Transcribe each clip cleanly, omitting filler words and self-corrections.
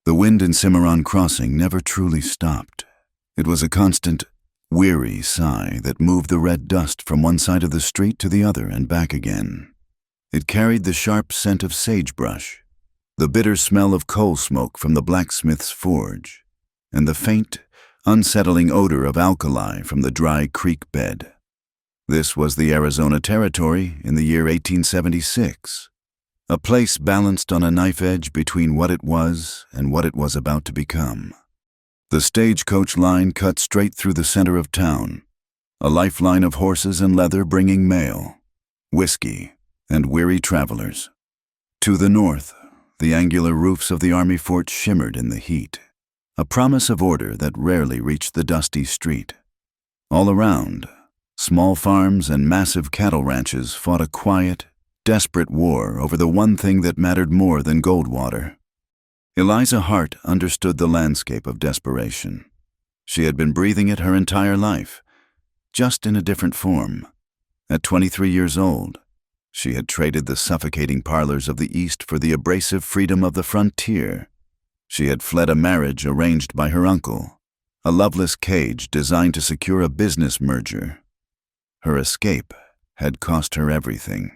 The wind in Cimarron Crossing never truly stopped. It was a constant, weary sigh that moved the red dust from one side of the street to the other and back again. It carried the sharp scent of sagebrush, the bitter smell of coal smoke from the blacksmith's forge, and the faint, unsettling odor of alkali from the dry creek bed. This was the Arizona Territory in the year 1876, a place balanced on a knife edge between what it was and what it was about to become. The stagecoach line cut straight through the center of town, a lifeline of horses and leather bringing mail, whiskey, and weary travelers. To the north, the angular roofs of the army fort shimmered in the heat, a promise of order that rarely reached the dusty street. All around, small farms and massive cattle ranches fought a quiet, desperate war over the one thing that mattered more than Goldwater. Eliza Hart understood the landscape of desperation. She had been breathing it her entire life, just in a different form. At 23 years old, she had traded the suffocating parlors of the East for the abrasive freedom of the frontier. She had fled a marriage arranged by her uncle, a loveless cage designed to secure a business merger. Her escape had cost her everything,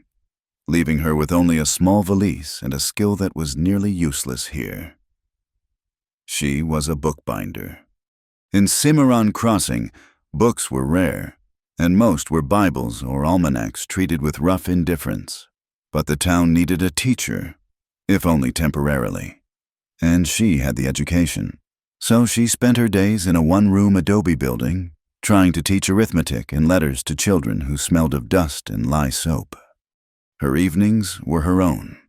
leaving her with only a small valise and a skill that was nearly useless here. She was a bookbinder. In Cimarron Crossing, books were rare, and most were Bibles or almanacs treated with rough indifference. But the town needed a teacher, if only temporarily. And she had the education. So she spent her days in a one-room adobe building, trying to teach arithmetic and letters to children who smelled of dust and lye soap. Her evenings were her own.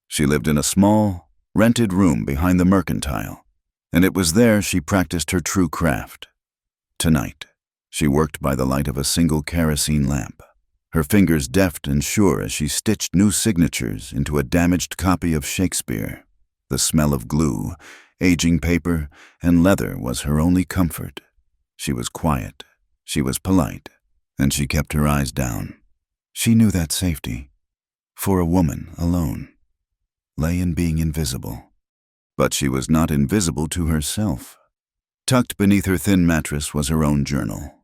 She lived in a small, rented room behind the mercantile, and it was there she practiced her true craft. Tonight, she worked by the light of a single kerosene lamp, her fingers deft and sure as she stitched new signatures into a damaged copy of Shakespeare. The smell of glue, aging paper, and leather was her only comfort. She was quiet, she was polite, and she kept her eyes down. She knew that safety, for a woman alone, lay in being invisible. But she was not invisible to herself. Tucked beneath her thin mattress was her own journal.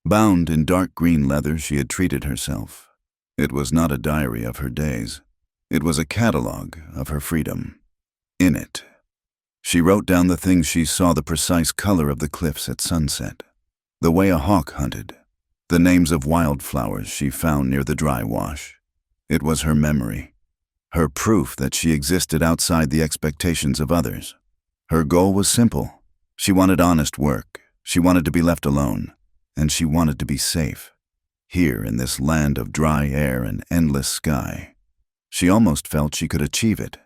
Bound in dark green leather, she had treated herself. It was not a diary of her days. It was a catalog of her freedom. In it, she wrote down the things she saw: the precise color of the cliffs at sunset, the way a hawk hunted, the names of wildflowers she found near the dry wash. It was her memory, her proof that she existed outside the expectations of others. Her goal was simple. She wanted honest work, she wanted to be left alone, and she wanted to be safe, here in this land of dry air and endless sky. She almost felt she could achieve it.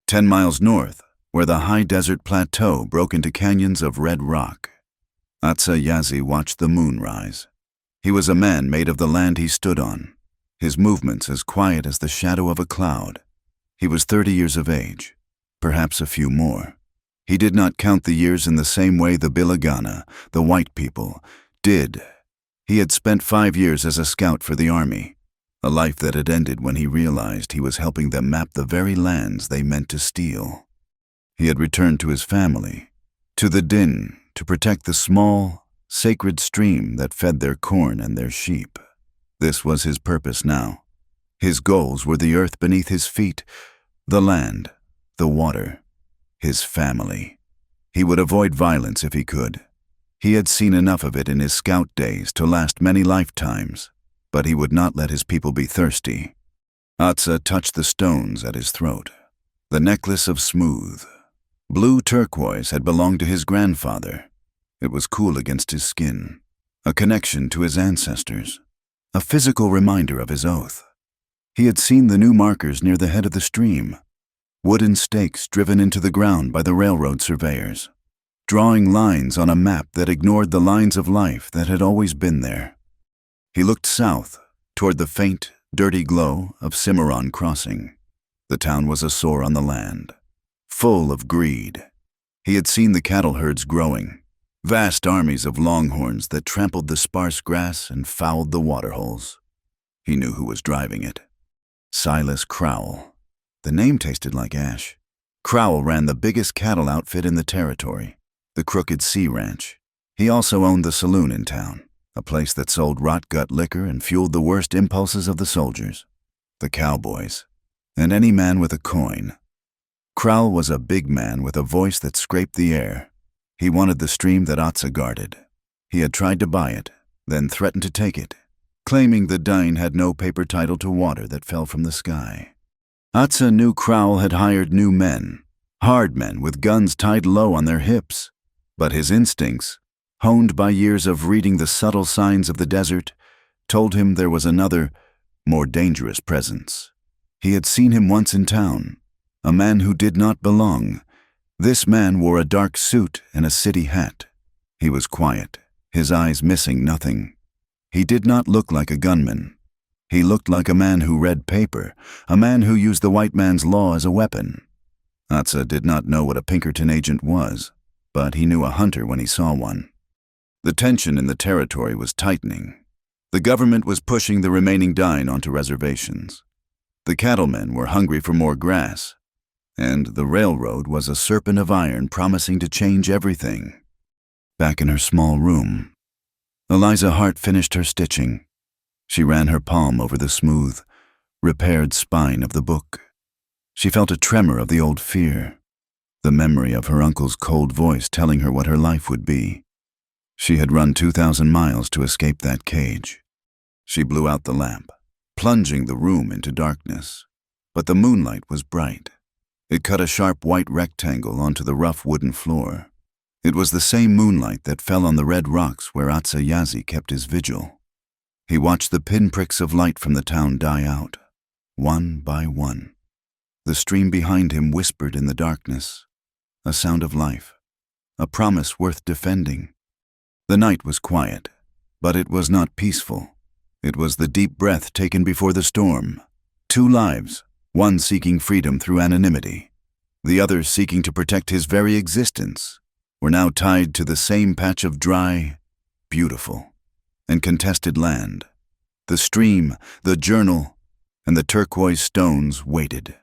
10 miles north, where the high desert plateau broke into canyons of red rock, Atsa Yazi watched the moon rise. He was a man made of the land he stood on, his movements as quiet as the shadow of a cloud. He was 30 years of age, perhaps a few more. He did not count the years in the same way the Bilagana, the white people, did. He had spent 5 years as a scout for the army, a life that had ended when he realized he was helping them map the very lands they meant to steal. He had returned to his family, to the din, to protect the small, sacred stream that fed their corn and their sheep. This was his purpose now. His goals were the earth beneath his feet, the land, the water, his family. He would avoid violence if he could. He had seen enough of it in his scout days to last many lifetimes, but he would not let his people be thirsty. Atsa touched the stones at his throat. The necklace of smooth, blue turquoise had belonged to his grandfather. It was cool against his skin, a connection to his ancestors, a physical reminder of his oath. He had seen the new markers near the head of the stream, wooden stakes driven into the ground by the railroad surveyors, drawing lines on a map that ignored the lines of life that had always been there. He looked south, toward the faint, dirty glow of Cimarron Crossing. The town was a sore on the land, full of greed. He had seen the cattle herds growing, vast armies of longhorns that trampled the sparse grass and fouled the waterholes. He knew who was driving it. Silas Crowell. The name tasted like ash. Crowell ran the biggest cattle outfit in the territory, the Crooked Sea Ranch. He also owned the saloon in town, a place that sold rot-gut liquor and fueled the worst impulses of the soldiers, the cowboys, and any man with a coin. Crowell was a big man with a voice that scraped the air. He wanted the stream that Atsa guarded. He had tried to buy it, then threatened to take it, claiming the Dine had no paper title to water that fell from the sky. Atsa knew Crowell had hired new men, hard men with guns tied low on their hips, but his instincts, honed by years of reading the subtle signs of the desert, told him there was another, more dangerous presence. He had seen him once in town, a man who did not belong. This man wore a dark suit and a city hat. He was quiet, his eyes missing nothing. He did not look like a gunman. He looked like a man who read paper, a man who used the white man's law as a weapon. Atsa did not know what a Pinkerton agent was, but he knew a hunter when he saw one. The tension in the territory was tightening. The government was pushing the remaining Dine onto reservations. The cattlemen were hungry for more grass, and the railroad was a serpent of iron promising to change everything. Back in her small room, Eliza Hart finished her stitching. She ran her palm over the smooth, repaired spine of the book. She felt a tremor of the old fear, the memory of her uncle's cold voice telling her what her life would be. She had run 2,000 miles to escape that cage. She blew out the lamp, plunging the room into darkness. But the moonlight was bright. It cut a sharp white rectangle onto the rough wooden floor. It was the same moonlight that fell on the red rocks where Atsa Yazi kept his vigil. He watched the pinpricks of light from the town die out, one by one. The stream behind him whispered in the darkness, a sound of life, a promise worth defending. The night was quiet, but it was not peaceful. It was the deep breath taken before the storm. 2 lives, one seeking freedom through anonymity, the other seeking to protect his very existence, were now tied to the same patch of dry, beautiful, and contested land. The stream, the journal, and the turquoise stones waited.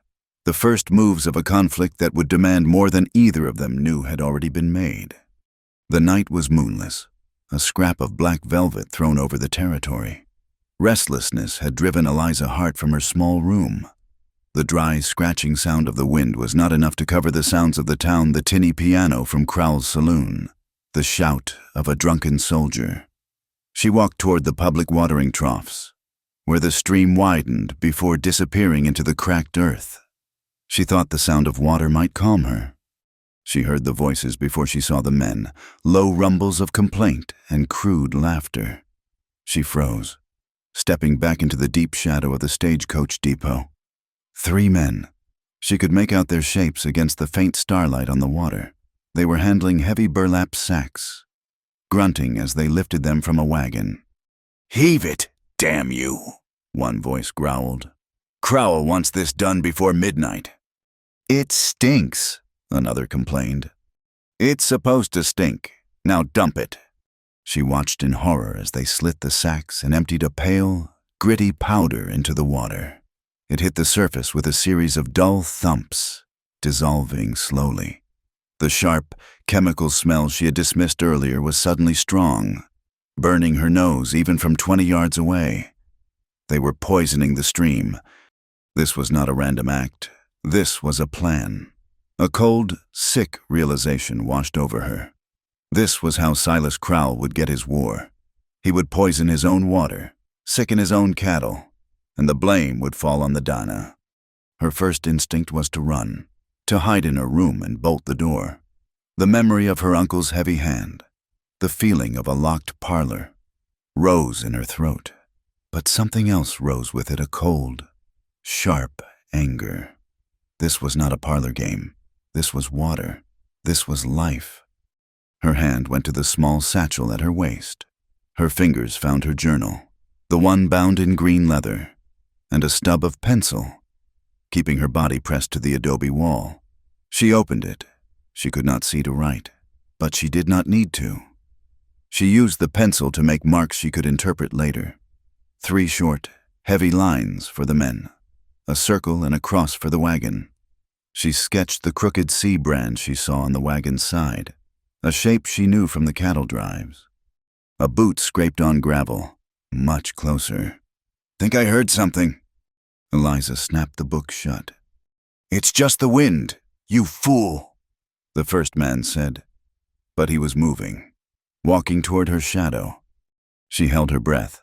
The first moves of a conflict that would demand more than either of them knew had already been made. The night was moonless, a scrap of black velvet thrown over the territory. Restlessness had driven Eliza Hart from her small room. The dry, scratching sound of the wind was not enough to cover the sounds of the town, the tinny piano from Crowell's saloon, the shout of a drunken soldier. She walked toward the public watering troughs, where the stream widened before disappearing into the cracked earth. She thought the sound of water might calm her. She heard the voices before she saw the men, low rumbles of complaint and crude laughter. She froze, stepping back into the deep shadow of the stagecoach depot. 3 men. She could make out their shapes against the faint starlight on the water. They were handling heavy burlap sacks, grunting as they lifted them from a wagon. "Heave it, damn you," one voice growled. "Crowell wants this done before midnight." "It stinks," another complained. "It's supposed to stink. Now dump it." She watched in horror as they slit the sacks and emptied a pale, gritty powder into the water. It hit the surface with a series of dull thumps, dissolving slowly. The sharp, chemical smell she had dismissed earlier was suddenly strong, burning her nose even from 20 yards away. They were poisoning the stream. This was not a random act. This was a plan. A cold, sick realization washed over her. This was how Silas Crowell would get his war. He would poison his own water, sicken his own cattle, and the blame would fall on the Dana. Her first instinct was to run, to hide in her room and bolt the door. The memory of her uncle's heavy hand, the feeling of a locked parlor, rose in her throat. But something else rose with it, a cold, sharp anger. This was not a parlor game. This was water. This was life. Her hand went to the small satchel at her waist. Her fingers found her journal, the one bound in green leather, and a stub of pencil, keeping her body pressed to the adobe wall. She opened it. She could not see to write, but she did not need to. She used the pencil to make marks she could interpret later. 3 short, heavy lines for the men, a circle and a cross for the wagon. She sketched the crooked C brand she saw on the wagon's side, a shape she knew from the cattle drives. A boot scraped on gravel, much closer. "Think I heard something." Eliza snapped the book shut. "It's just the wind, you fool," the first man said. But he was moving, walking toward her shadow. She held her breath.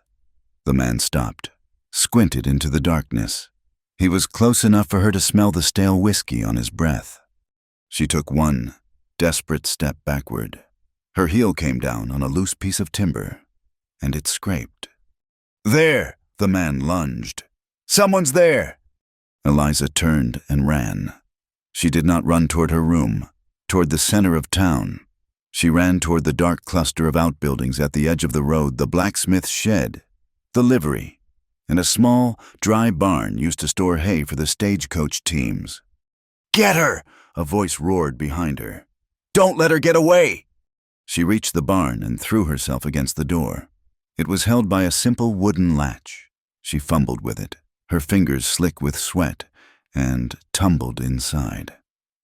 The man stopped, squinted into the darkness. He was close enough for her to smell the stale whiskey on his breath. She took one desperate step backward. Her heel came down on a loose piece of timber, and it scraped. "There!" the man lunged. "Someone's there!" Eliza turned and ran. She did not run toward her room, toward the center of town. She ran toward the dark cluster of outbuildings at the edge of the road, the blacksmith's shed, the livery, and a small, dry barn used to store hay for the stagecoach teams. "Get her!" a voice roared behind her. "Don't let her get away!" She reached the barn and threw herself against the door. It was held by a simple wooden latch. She fumbled with it, her fingers slick with sweat, and tumbled inside.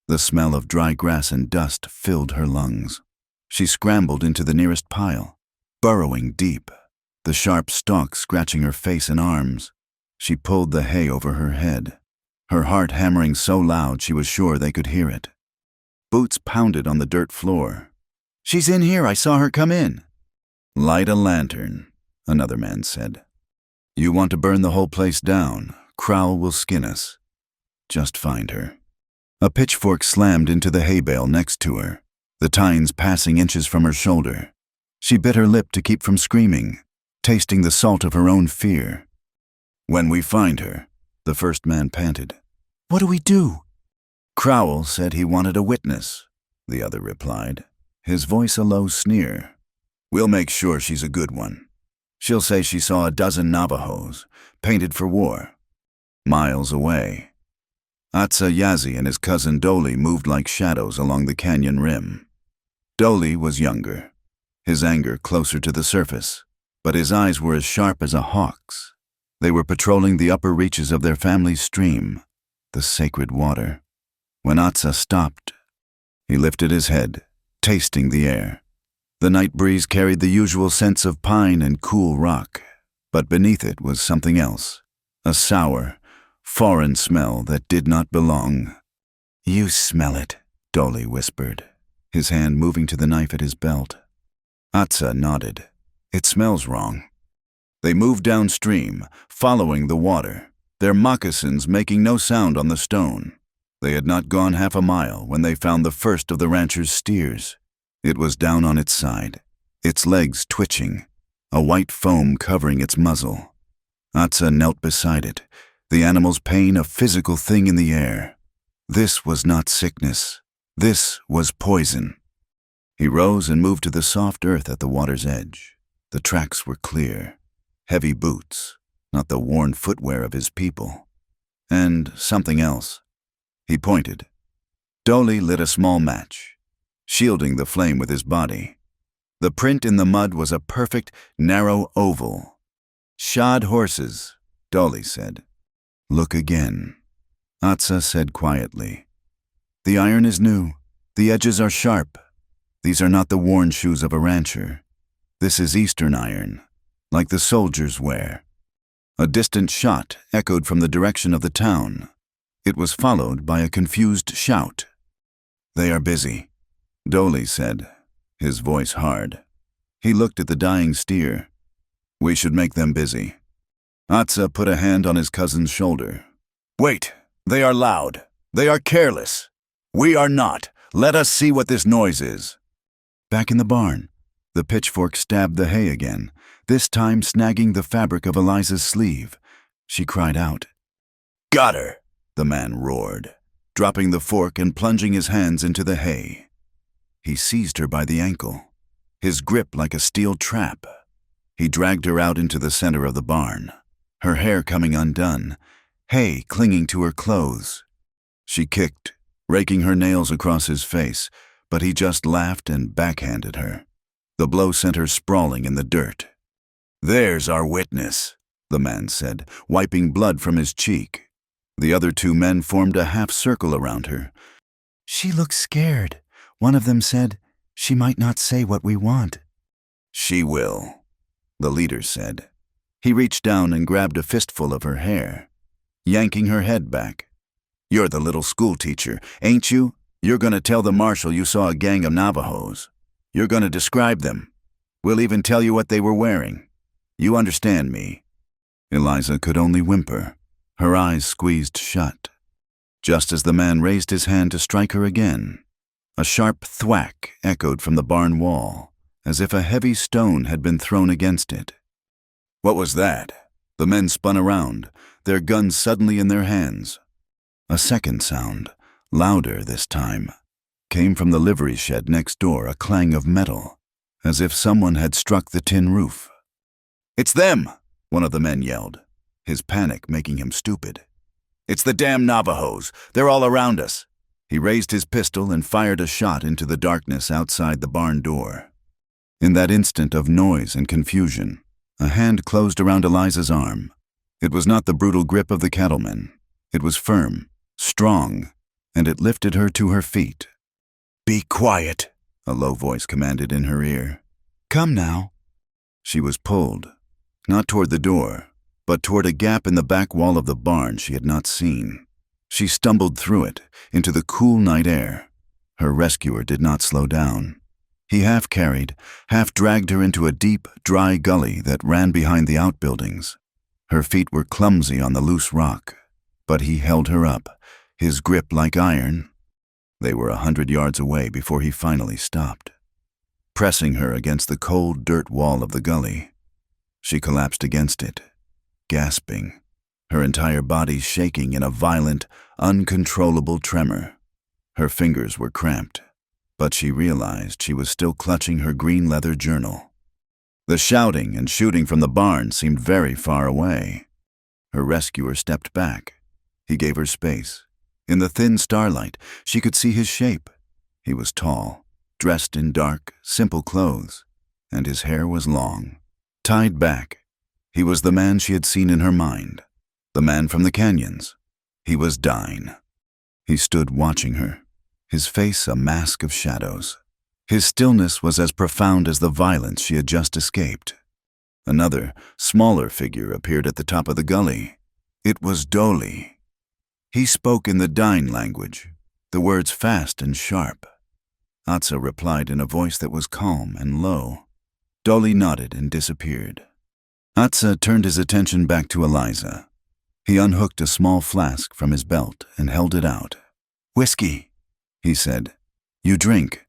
The smell of dry grass and dust filled her lungs. She scrambled into the nearest pile, burrowing deep, the sharp stalk scratching her face and arms. She pulled the hay over her head, her heart hammering so loud she was sure they could hear it. Boots pounded on the dirt floor. "She's in here, I saw her come in." "Light a lantern," another man said. "You want to burn the whole place down, Crowell will skin us. Just find her." A pitchfork slammed into the hay bale next to her, the tines passing inches from her shoulder. She bit her lip to keep from screaming, tasting the salt of her own fear. "When we find her," the first man panted. "What do we do?" "Crowell said he wanted a witness," the other replied, his voice a low sneer. "We'll make sure she's a good one. She'll say she saw a dozen Navajos, painted for war." Miles away, Atsa Yazi and his cousin Dolly moved like shadows along the canyon rim. Dolly was younger, his anger closer to the surface, but his eyes were as sharp as a hawk's. They were patrolling the upper reaches of their family's stream, the sacred water. When Atsa stopped, he lifted his head, tasting the air. The night breeze carried the usual scents of pine and cool rock, but beneath it was something else, a sour, foreign smell that did not belong. "You smell it," Dolly whispered, his hand moving to the knife at his belt. Atsa nodded. "It smells wrong." They moved downstream, following the water, their moccasins making no sound on the stone. They had not gone half a mile when they found the first of the rancher's steers. It was down on its side, its legs twitching, a white foam covering its muzzle. Atsa knelt beside it, the animal's pain a physical thing in the air. This was not sickness. This was poison. He rose and moved to the soft earth at the water's edge. The tracks were clear. Heavy boots, not the worn footwear of his people. And something else. He pointed. Dolly lit a small match, shielding the flame with his body. The print in the mud was a perfect, narrow oval. "Shod horses," Dolly said. "Look again," Atsa said quietly. "The iron is new. The edges are sharp. These are not the worn shoes of a rancher. This is Eastern iron, like the soldiers wear." A distant shot echoed from the direction of the town. It was followed by a confused shout. "They are busy," Dolly said, his voice hard. He looked at the dying steer. "We should make them busy." Atsa put a hand on his cousin's shoulder. "Wait, they are loud. They are careless. We are not. Let us see what this noise is." Back in the barn, the pitchfork stabbed the hay again, this time snagging the fabric of Eliza's sleeve. She cried out. "Got her!" the man roared, dropping the fork and plunging his hands into the hay. He seized her by the ankle, his grip like a steel trap. He dragged her out into the center of the barn, her hair coming undone, hay clinging to her clothes. She kicked, raking her nails across his face, but he just laughed and backhanded her. The blow sent her sprawling in the dirt. "There's our witness," the man said, wiping blood from his cheek. The other two men formed a half-circle around her. "She looks scared," one of them said. "She might not say what we want." "She will," the leader said. He reached down and grabbed a fistful of her hair, yanking her head back. "You're the little schoolteacher, ain't you? You're gonna tell the marshal you saw a gang of Navajos. You're gonna describe them. We'll even tell you what they were wearing. You understand me?" Eliza could only whimper, her eyes squeezed shut. Just as the man raised his hand to strike her again, a sharp thwack echoed from the barn wall, as if a heavy stone had been thrown against it. What was that? The men spun around, their guns suddenly in their hands. A second sound, louder this time, came from the livery shed next door, a clang of metal, as if someone had struck the tin roof. "It's them!" one of the men yelled, his panic making him stupid. "It's the damn Navajos! They're all around us!" He raised his pistol and fired a shot into the darkness outside the barn door. In that instant of noise and confusion, a hand closed around Eliza's arm. It was not the brutal grip of the cattleman. It was firm, strong, and it lifted her to her feet. "Be quiet," a low voice commanded in her ear. "Come now." She was pulled, not toward the door, but toward a gap in the back wall of the barn she had not seen. She stumbled through it, into the cool night air. Her rescuer did not slow down. He half carried, half dragged her into a deep, dry gully that ran behind the outbuildings. Her feet were clumsy on the loose rock, but he held her up, his grip like iron. They were 100 yards away before he finally stopped, pressing her against the cold dirt wall of the gully. She collapsed against it, gasping, her entire body shaking in a violent, uncontrollable tremor. Her fingers were cramped, but she realized she was still clutching her green leather journal. The shouting and shooting from the barn seemed very far away. Her rescuer stepped back. He gave her space. In the thin starlight, she could see his shape. He was tall, dressed in dark, simple clothes, and his hair was long, tied back. He was the man she had seen in her mind, the man from the canyons. He was Dine. He stood watching her, his face a mask of shadows. His stillness was as profound as the violence she had just escaped. Another, smaller figure appeared at the top of the gully. It was Dolly. He spoke in the Dine language, the words fast and sharp. Atsa replied in a voice that was calm and low. Dolly nodded and disappeared. Atsa turned his attention back to Eliza. He unhooked a small flask from his belt and held it out. "Whiskey," he said. "You drink."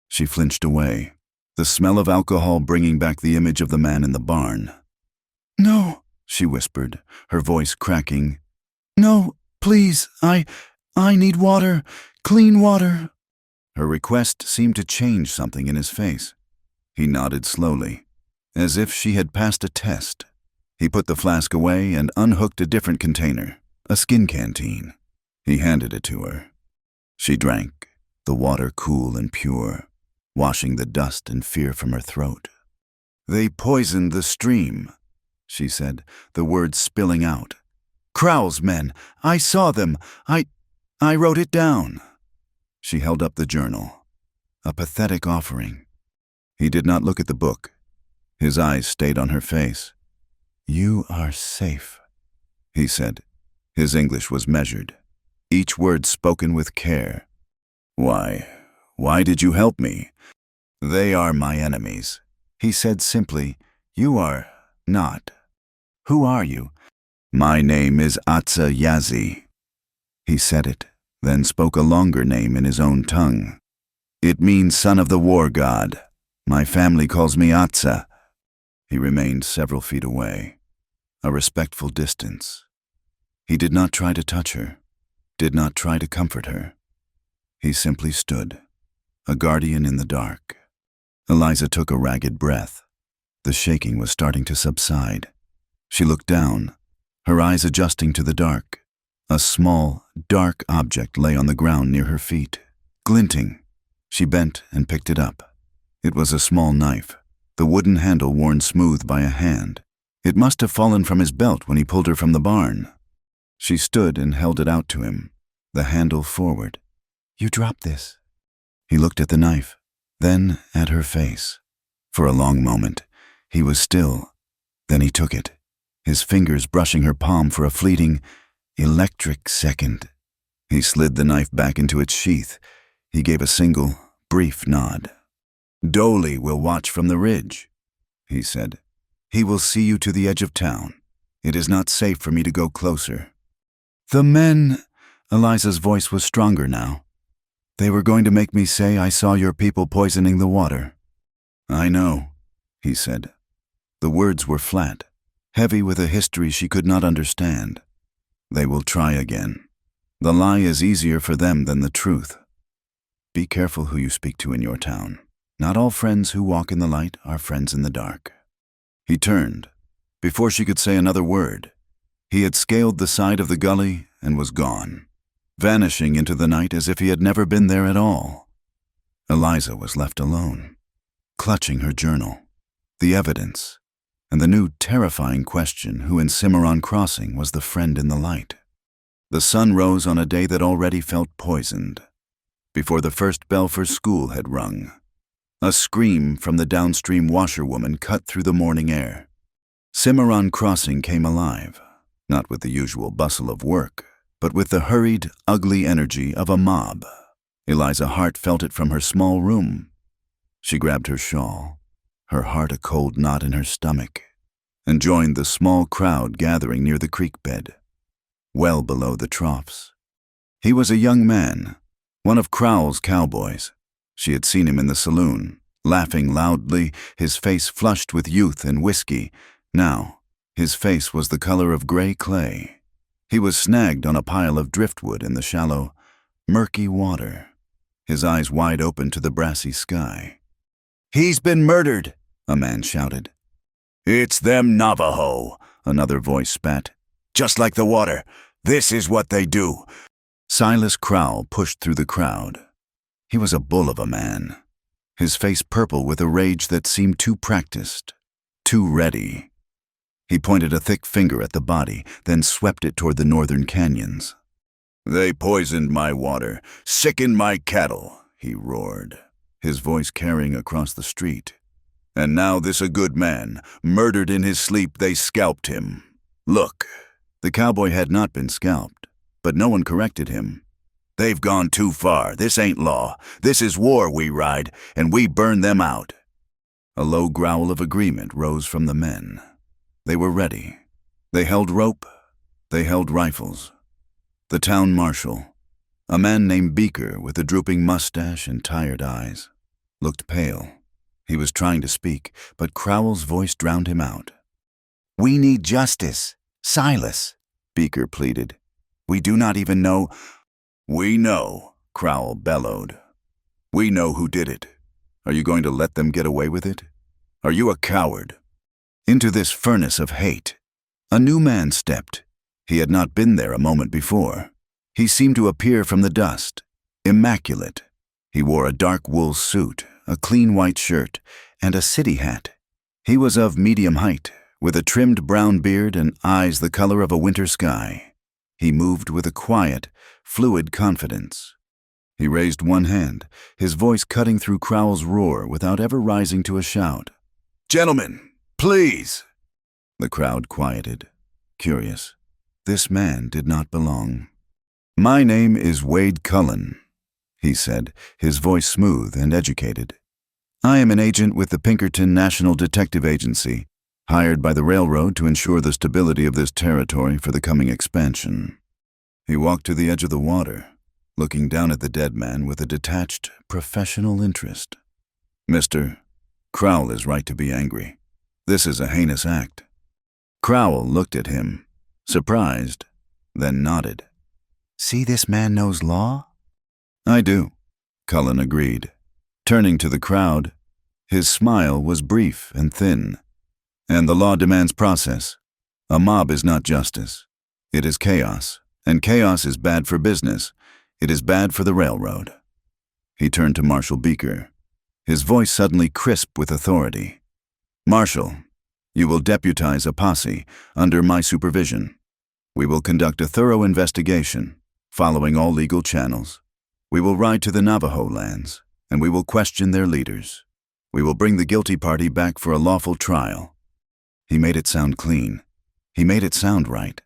She flinched away, the smell of alcohol bringing back the image of the man in the barn. "No," she whispered, her voice cracking. "No, please, I need water, clean water." Her request seemed to change something in his face. He nodded slowly, as if she had passed a test. He put the flask away and unhooked a different container, a skin canteen. He handed it to her. She drank, the water cool and pure, washing the dust and fear from her throat. "They poisoned the stream," she said, the words spilling out. "Crowell's men, I saw them. I wrote it down." She held up the journal, a pathetic offering. He did not look at the book. His eyes stayed on her face. "You are safe," he said. His English was measured, each word spoken with care. Why did you help me?" "They are my enemies," he said simply. "You are not. Who are you?" "My name is Atsa Yazi." He said it, then spoke a longer name in his own tongue. "It means son of the war god. My family calls me Atsa." He remained several feet away, a respectful distance. He did not try to touch her, did not try to comfort her. He simply stood, a guardian in the dark. Eliza took a ragged breath. The shaking was starting to subside. She looked down, her eyes adjusting to the dark. A small, dark object lay on the ground near her feet, glinting. She bent and picked it up. It was a small knife, the wooden handle worn smooth by a hand. It must have fallen from his belt when he pulled her from the barn. She stood and held it out to him, the handle forward. You dropped this. He looked at the knife, then at her face. For a long moment, he was still. Then he took it, his fingers brushing her palm for a fleeting, electric second. He slid the knife back into its sheath. He gave a single, brief nod. "Dolly will watch from the ridge," he said. "He will see you to the edge of town. It is not safe for me to go closer." "The men," Eliza's voice was stronger now. "They were going to make me say I saw your people poisoning the water." "I know," he said. The words were flat, heavy with a history she could not understand. "They will try again. The lie is easier for them than the truth. Be careful who you speak to in your town. Not all friends who walk in the light are friends in the dark." He turned. Before she could say another word, he had scaled the side of the gully and was gone, vanishing into the night as if he had never been there at all. Eliza was left alone, clutching her journal, the evidence, and the new terrifying question who in Cimarron Crossing was the friend in the light. The sun rose on a day that already felt poisoned. Before the first bell for school had rung, a scream from the downstream washerwoman cut through the morning air. Cimarron Crossing came alive, not with the usual bustle of work, but with the hurried, ugly energy of a mob. Eliza Hart felt it from her small room. She grabbed her shawl, her heart a cold knot in her stomach, and joined the small crowd gathering near the creek bed, well below the troughs. He was a young man, one of Crowell's cowboys. She had seen him in the saloon, laughing loudly, his face flushed with youth and whiskey. Now, his face was the color of gray clay. He was snagged on a pile of driftwood in the shallow, murky water, his eyes wide open to the brassy sky. "He's been murdered," a man shouted. "It's them Navajo," another voice spat. "Just like the water. This is what they do." Silas Crowell pushed through the crowd. He was a bull of a man, his face purple with a rage that seemed too practiced, too ready. He pointed a thick finger at the body, then swept it toward the northern canyons. "They poisoned my water, sickened my cattle," he roared, his voice carrying across the street. "And now this a good man, murdered in his sleep, they scalped him. Look." The cowboy had not been scalped, but no one corrected him. "They've gone too far. This ain't law. This is war we ride, and we burn them out." A low growl of agreement rose from the men. They were ready. They held rope. They held rifles. The town marshal, a man named Beaker with a drooping mustache and tired eyes, looked pale. He was trying to speak, but Crowell's voice drowned him out. "We need justice. Silas," Beaker pleaded. "We do not even know—" "We know," Crowell bellowed. "We know who did it. Are you going to let them get away with it? Are you a coward?" Into this furnace of hate, a new man stepped. He had not been there a moment before. He seemed to appear from the dust, immaculate. He wore a dark wool suit, a clean white shirt, and a city hat. He was of medium height, with a trimmed brown beard and eyes the color of a winter sky. He moved with a quiet, fluid confidence. He raised one hand, his voice cutting through Crowell's roar without ever rising to a shout. "Gentlemen, please!" The crowd quieted, curious. This man did not belong. "My name is Wade Cullen," he said, his voice smooth and educated. "I am an agent with the Pinkerton National Detective Agency, hired by the railroad to ensure the stability of this territory for the coming expansion." He walked to the edge of the water, looking down at the dead man with a detached, professional interest. "Mister, Crowell is right to be angry. This is a heinous act." Crowell looked at him, surprised, then nodded. "See, this man knows law?" "I do," Cullen agreed. Turning to the crowd, his smile was brief and thin. "And the law demands process. A mob is not justice. It is chaos, and chaos is bad for business. It is bad for the railroad." He turned to Marshal Beaker, his voice suddenly crisp with authority. "Marshal, you will deputize a posse under my supervision. We will conduct a thorough investigation, following all legal channels. We will ride to the Navajo lands, and we will question their leaders. We will bring the guilty party back for a lawful trial. He made it sound clean. He made it sound right.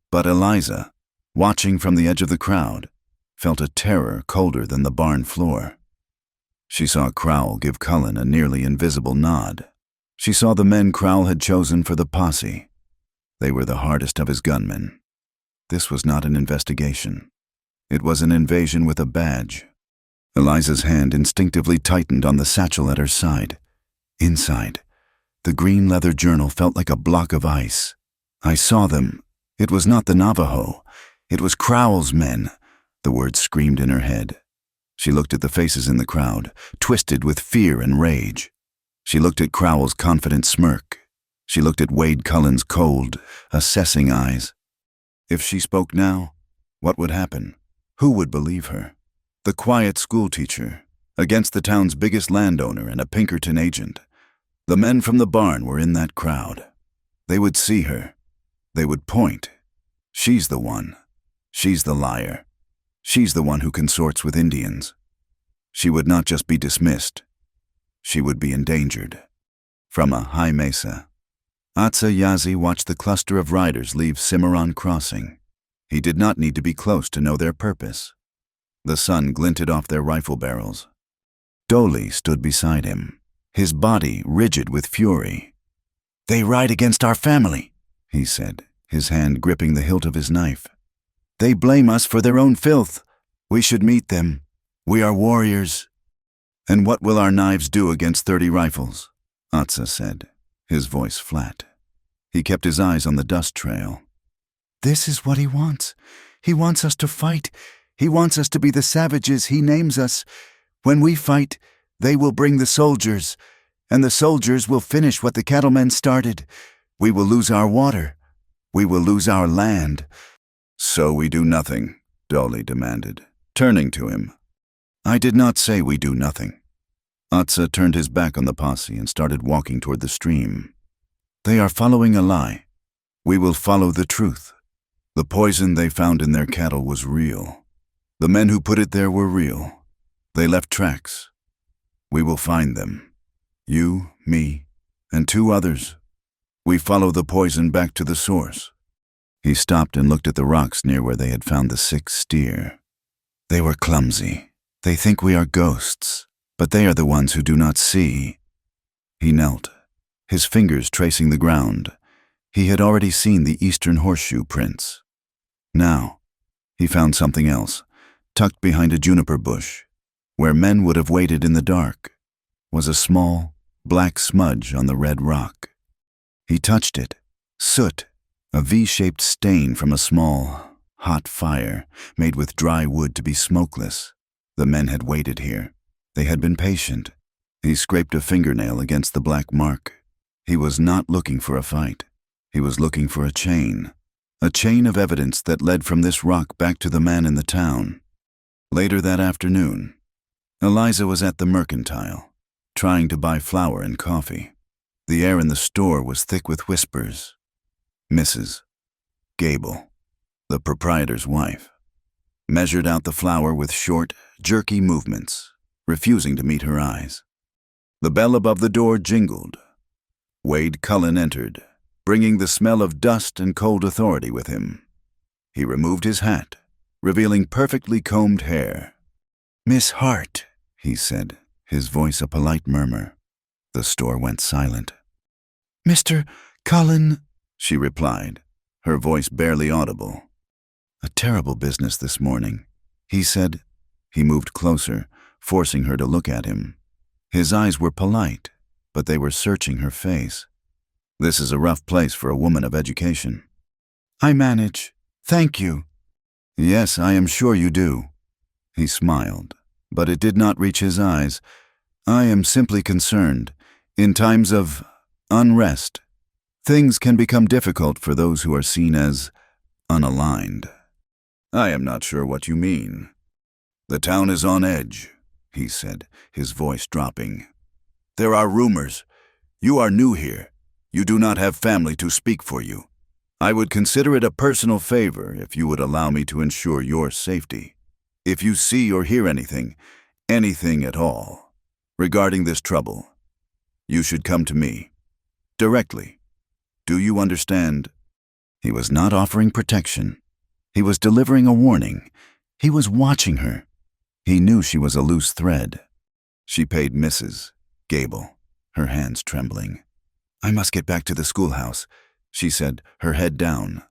But Eliza, watching from the edge of the crowd, felt a terror colder than the barn floor. She saw Crowell give Cullen a nearly invisible nod. She saw the men Crowell had chosen for the posse. They were the hardest of his gunmen. This was not an investigation. It was an invasion with a badge. Eliza's hand instinctively tightened on the satchel at her side. Inside, the green leather journal felt like a block of ice. I saw them. It was not the Navajo. It was Crowell's men. The words screamed in her head. She looked at the faces in the crowd, twisted with fear and rage. She looked at Crowell's confident smirk. She looked at Wade Cullen's cold, assessing eyes. If she spoke now, what would happen? Who would believe her? The quiet schoolteacher, against the town's biggest landowner and a Pinkerton agent. The men from the barn were in that crowd. They would see her. They would point. She's the one. She's the liar. She's the one who consorts with Indians. She would not just be dismissed. She would be endangered. From a high mesa, Atsa Yazi watched the cluster of riders leave Cimarron Crossing. He did not need to be close to know their purpose. The sun glinted off their rifle barrels. Dolly stood beside him, his body rigid with fury. "They ride against our family," he said, his hand gripping the hilt of his knife. "They blame us for their own filth. We should meet them. We are warriors." "And what will our knives do against 30 rifles?" Atsa said, his voice flat. He kept his eyes on the dust trail. This is what he wants. He wants us to fight. He wants us to be the savages he names us. When we fight, they will bring the soldiers, and the soldiers will finish what the cattlemen started. We will lose our water. We will lose our land. "So we do nothing," Dolly demanded, turning to him. "I did not say we do nothing." Atsa turned his back on the posse and started walking toward the stream. "They are following a lie. We will follow the truth. The poison they found in their cattle was real. The men who put it there were real. They left tracks. We will find them. You, me, and 2 others. We follow the poison back to the source." He stopped and looked at the rocks near where they had found the 6 steer. "They were clumsy. They think we are ghosts, but they are the ones who do not see." He knelt, his fingers tracing the ground. He had already seen the eastern horseshoe prints. Now, he found something else, tucked behind a juniper bush. Where men would have waited in the dark was a small, black smudge on the red rock. He touched it. Soot, a V-shaped stain from a small, hot fire made with dry wood to be smokeless. The men had waited here. They had been patient. He scraped a fingernail against the black mark. He was not looking for a fight. He was looking for a chain of evidence that led from this rock back to the man in the town. Later that afternoon, Eliza was at the mercantile, trying to buy flour and coffee. The air in the store was thick with whispers. Mrs. Gable, the proprietor's wife, measured out the flour with short, jerky movements, refusing to meet her eyes. The bell above the door jingled. Wade Cullen entered, bringing the smell of dust and cold authority with him. He removed his hat, revealing perfectly combed hair. "Miss Hart," he said, his voice a polite murmur. The store went silent. "Mr. Cullen," she replied, her voice barely audible. "A terrible business this morning," he said. He moved closer, forcing her to look at him. His eyes were polite, but they were searching her face. "This is a rough place for a woman of education." "I manage. Thank you." "Yes, I am sure you do." He smiled, but it did not reach his eyes. "I am simply concerned. In times of unrest, things can become difficult for those who are seen as unaligned." "I am not sure what you mean." "The town is on edge," he said, his voice dropping. "There are rumors. You are new here. You do not have family to speak for you. I would consider it a personal favor if you would allow me to ensure your safety. If you see or hear anything at all, regarding this trouble, you should come to me. Directly. Do you understand? He was not offering protection. He was delivering a warning. He was watching her. He knew she was a loose thread. She paid Mrs. Gable, her hands trembling. I must get back to the schoolhouse, she said, her head down.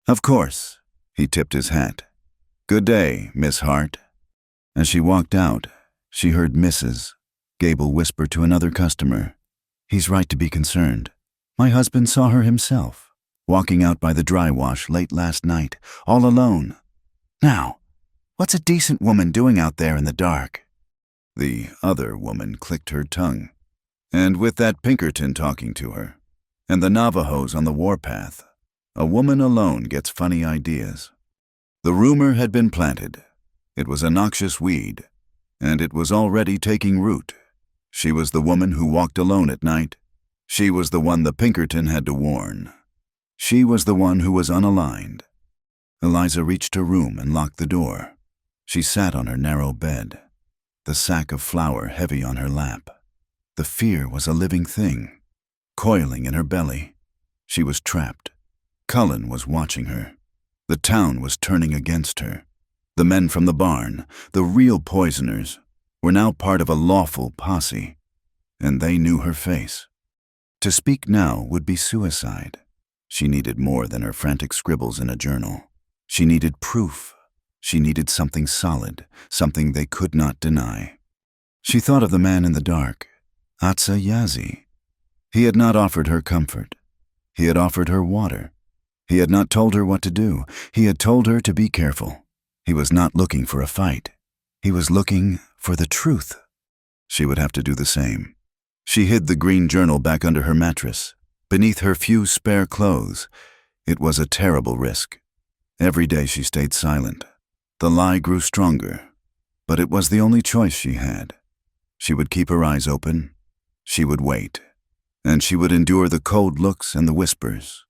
Of course. He tipped his hat. Good day, Miss Hart. As she walked out, she heard Mrs. Gable whisper to another customer, "He's right to be concerned. My husband saw her himself, walking out by the dry wash late last night, all alone. Now, what's a decent woman doing out there in the dark?" The other woman clicked her tongue. And with that Pinkerton talking to her, and the Navajos on the warpath, a woman alone gets funny ideas. The rumor had been planted. It was a noxious weed, and it was already taking root. She was the woman who walked alone at night. She was the one the Pinkerton had to warn. She was the one who was unaligned. Eliza reached her room and locked the door. She sat on her narrow bed, the sack of flour heavy on her lap. The fear was a living thing, coiling in her belly. She was trapped. Cullen was watching her. The town was turning against her. The men from the barn, the real poisoners, were now part of a lawful posse, and they knew her face. To speak now would be suicide. She needed more than her frantic scribbles in a journal. She needed proof. She needed something solid, something they could not deny. She thought of the man in the dark, Atsa Yazi. He had not offered her comfort. He had offered her water. He had not told her what to do. He had told her to be careful. He was not looking for a fight. He was looking for the truth. She would have to do the same. She hid the green journal back under her mattress, beneath her few spare clothes. It was a terrible risk. Every day she stayed silent. The lie grew stronger, but it was the only choice she had. She would keep her eyes open. She would wait, and she would endure the cold looks and the whispers,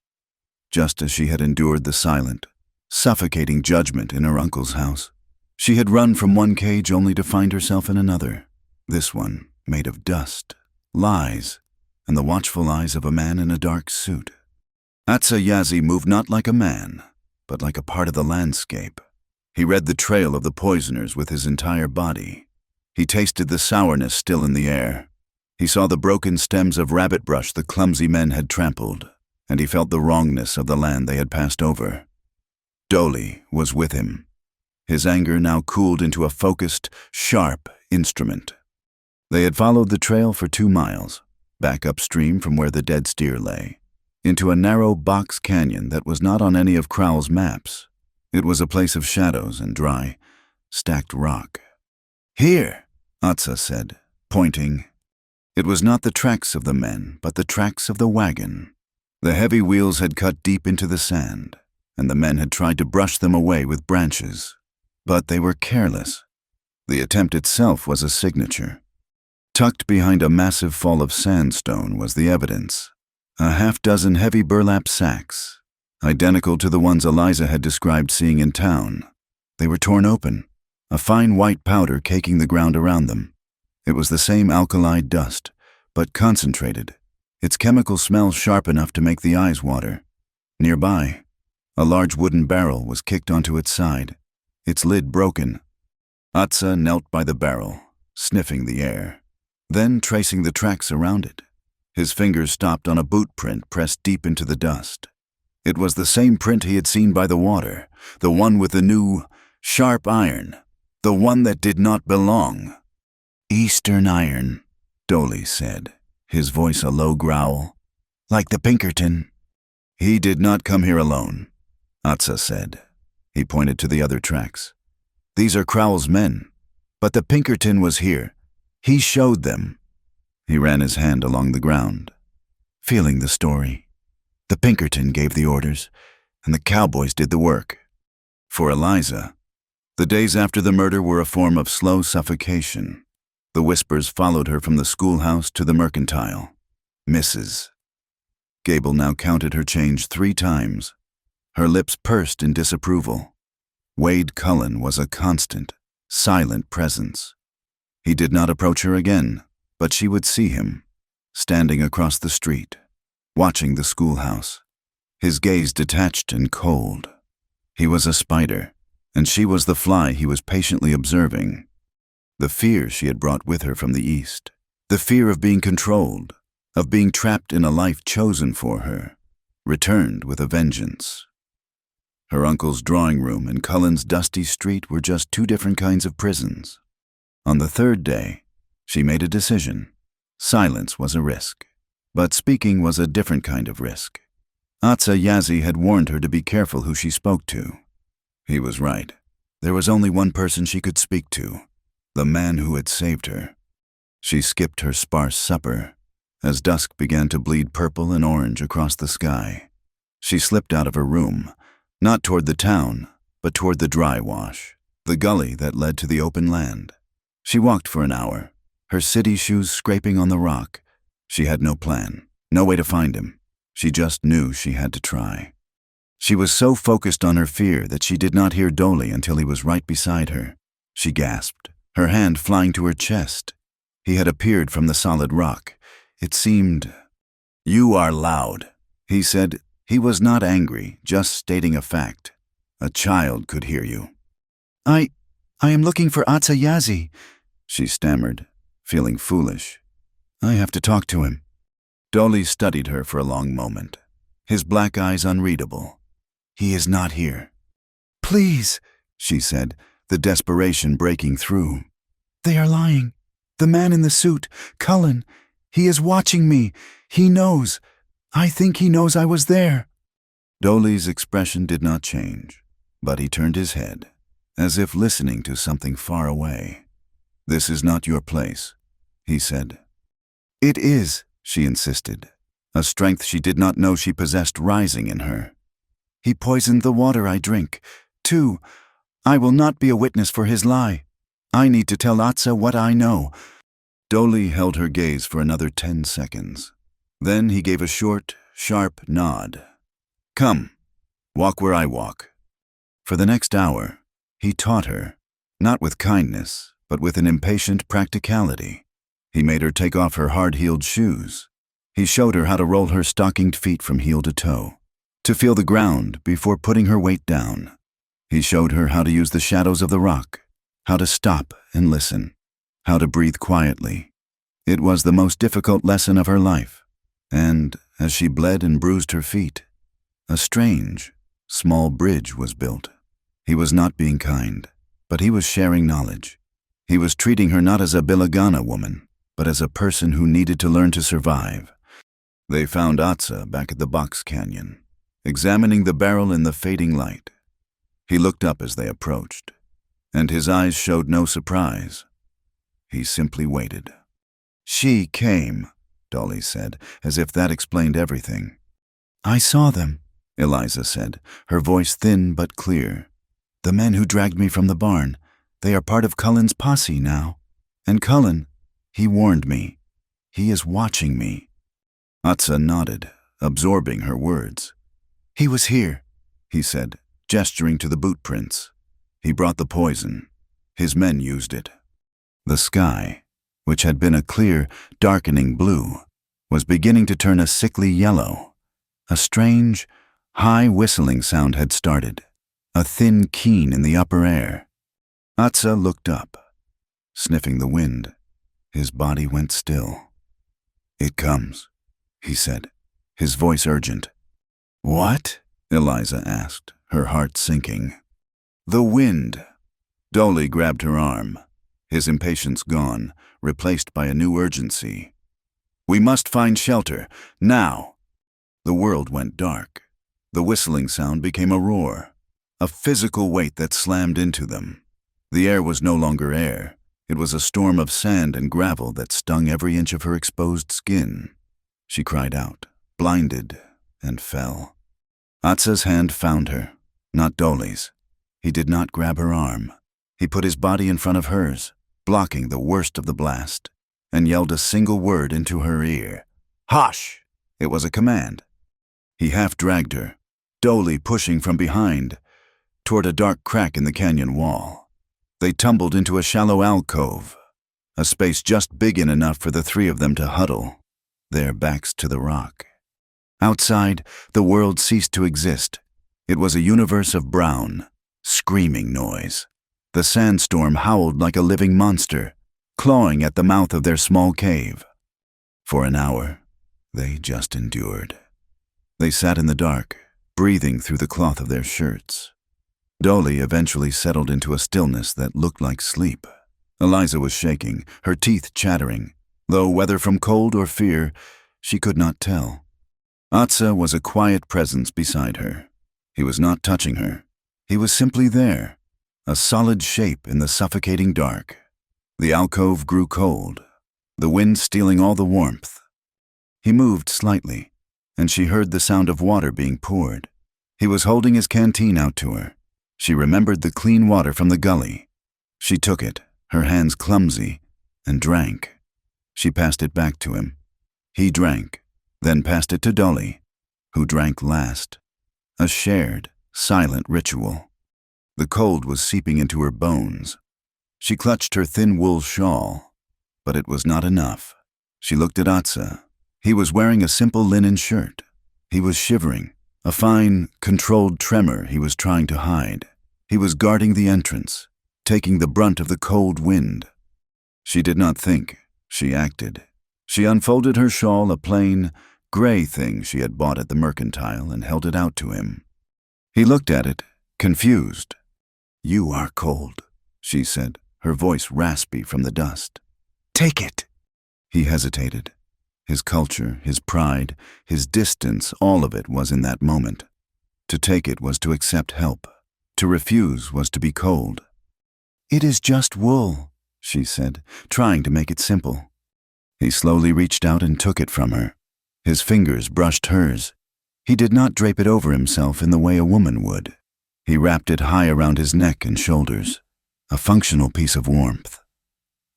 just as she had endured the silent, suffocating judgment in her uncle's house. She had run from one cage only to find herself in another, this one made of dust, lies, and the watchful eyes of a man in a dark suit. Atsa Yazi moved not like a man, but like a part of the landscape. He read the trail of the poisoners with his entire body. He tasted the sourness still in the air. He saw the broken stems of rabbit brush the clumsy men had trampled, and he felt the wrongness of the land they had passed over. Dolly was with him. His anger now cooled into a focused, sharp instrument. They had followed the trail for 2 miles, back upstream from where the dead steer lay, into a narrow box canyon that was not on any of Crowell's maps. It was a place of shadows and dry, stacked rock. "Here," Atsa said, pointing. It was not the tracks of the men, but the tracks of the wagon. The heavy wheels had cut deep into the sand, and the men had tried to brush them away with branches. But they were careless. The attempt itself was a signature. Tucked behind a massive fall of sandstone was the evidence. A half-dozen heavy burlap sacks, identical to the ones Eliza had described seeing in town. They were torn open, a fine white powder caking the ground around them. It was the same alkali dust, but concentrated, its chemical smell sharp enough to make the eyes water. Nearby, a large wooden barrel was kicked onto its side, its lid broken. Atsa knelt by the barrel, sniffing the air, then tracing the tracks around it. His fingers stopped on a boot print pressed deep into the dust. It was the same print he had seen by the water, the one with the new, sharp iron, the one that did not belong. "Eastern iron," Dolly said, his voice a low growl. "Like the Pinkerton." "He did not come here alone," Atsa said. He pointed to the other tracks. "These are Crowell's men, but the Pinkerton was here. He showed them." He ran his hand along the ground, feeling the story. The Pinkerton gave the orders, and the cowboys did the work. For Eliza, the days after the murder were a form of slow suffocation. The whispers followed her from the schoolhouse to the mercantile. Mrs. Gable now counted her change 3 times. Her lips pursed in disapproval. Wade Cullen was a constant, silent presence. He did not approach her again, but she would see him, standing across the street, watching the schoolhouse, his gaze detached and cold. He was a spider, and she was the fly he was patiently observing. The fear she had brought with her from the East, the fear of being controlled, of being trapped in a life chosen for her, returned with a vengeance. Her uncle's drawing room and Cullen's dusty street were just 2 different kinds of prisons. On the 3rd day, she made a decision. Silence was a risk, but speaking was a different kind of risk. Atsa Yazi had warned her to be careful who she spoke to. He was right. There was only one person she could speak to, the man who had saved her. She skipped her sparse supper as dusk began to bleed purple and orange across the sky. She slipped out of her room, not toward the town, but toward the dry wash, the gully that led to the open land. She walked for an hour, her city shoes scraping on the rock. She had no plan, no way to find him. She just knew she had to try. She was so focused on her fear that she did not hear Dolly until he was right beside her. She gasped, her hand flying to her chest. He had appeared from the solid rock. It seemed... "You are loud," he said. He was not angry, just stating a fact. A child could hear you. I am looking for Atsa Yazi," she stammered, feeling foolish. "I have to talk to him." Dolly studied her for a long moment, his black eyes unreadable. "He is not here." "Please," she said, the desperation breaking through. "They are lying. The man in the suit, Cullen, he is watching me. He knows. I think he knows I was there." Dolly's expression did not change, but he turned his head, as if listening to something far away. "This is not your place," he said. "It is," she insisted, a strength she did not know she possessed rising in her. "He poisoned the water I drink, too. I will not be a witness for his lie. I need to tell Atsa what I know." Dolly held her gaze for another 10 seconds. Then he gave a short, sharp nod. "Come, walk where I walk." For the next hour, he taught her, not with kindness, but with an impatient practicality. He made her take off her hard-heeled shoes. He showed her how to roll her stockinged feet from heel to toe, to feel the ground before putting her weight down. He showed her how to use the shadows of the rock, how to stop and listen, how to breathe quietly. It was the most difficult lesson of her life, and as she bled and bruised her feet, a strange, small bridge was built. He was not being kind, but he was sharing knowledge. He was treating her not as a Bilagana woman, but as a person who needed to learn to survive. They found Atsa back at the box canyon, examining the barrel in the fading light. He looked up as they approached, and his eyes showed no surprise. He simply waited. "She came," Dolly said, as if that explained everything. "I saw them," Eliza said, her voice thin but clear. "The men who dragged me from the barn. They are part of Cullen's posse now. And Cullen, he warned me. He is watching me." Atsa nodded, absorbing her words. "He was here," he said, gesturing to the boot prints. "He brought the poison. His men used it." The sky, which had been a clear, darkening blue, was beginning to turn a sickly yellow. A strange, high whistling sound had started, a thin keen in the upper air. Atsa looked up, sniffing the wind. His body went still. "It comes," he said, his voice urgent. "What?" Eliza asked, her heart sinking. "The wind." Dolly grabbed her arm, his impatience gone, replaced by a new urgency. "We must find shelter, now." The world went dark. The whistling sound became a roar, a physical weight that slammed into them. The air was no longer air. It was a storm of sand and gravel that stung every inch of her exposed skin. She cried out, blinded, and fell. Atsa's hand found her, not Dolly's. He did not grab her arm. He put his body in front of hers, blocking the worst of the blast, and yelled a single word into her ear. "Hush!" It was a command, He half-dragged her, Dolly pushing from behind, toward a dark crack in the canyon wall. They tumbled into a shallow alcove, a space just big enough for the three of them to huddle, their backs to the rock. Outside, the world ceased to exist. It was a universe of brown, screaming noise. The sandstorm howled like a living monster, clawing at the mouth of their small cave. For an hour, they just endured. They sat in the dark, breathing through the cloth of their shirts. Dolly eventually settled into a stillness that looked like sleep. Eliza was shaking, her teeth chattering, though whether from cold or fear, she could not tell. Atsa was a quiet presence beside her. He was not touching her. He was simply there, a solid shape in the suffocating dark. The alcove grew cold, the wind stealing all the warmth. He moved slightly, and she heard the sound of water being poured. He was holding his canteen out to her. She remembered the clean water from the gully. She took it, her hands clumsy, and drank. She passed it back to him. He drank, then passed it to Dolly, who drank last. A shared, silent ritual. The cold was seeping into her bones. She clutched her thin wool shawl, but it was not enough. She looked at Atsa. He was wearing a simple linen shirt. He was shivering, a fine, controlled tremor he was trying to hide. He was guarding the entrance, taking the brunt of the cold wind. She did not think, she acted. She unfolded her shawl, a plain, gray thing she had bought at the mercantile, and held it out to him. He looked at it, confused. "You are cold," she said, her voice raspy from the dust. "Take it." He hesitated. His culture, his pride, his distance, all of it was in that moment. To take it was to accept help. To refuse was to be cold. "It is just wool," she said, trying to make it simple. He slowly reached out and took it from her. His fingers brushed hers. He did not drape it over himself in the way a woman would. He wrapped it high around his neck and shoulders, a functional piece of warmth.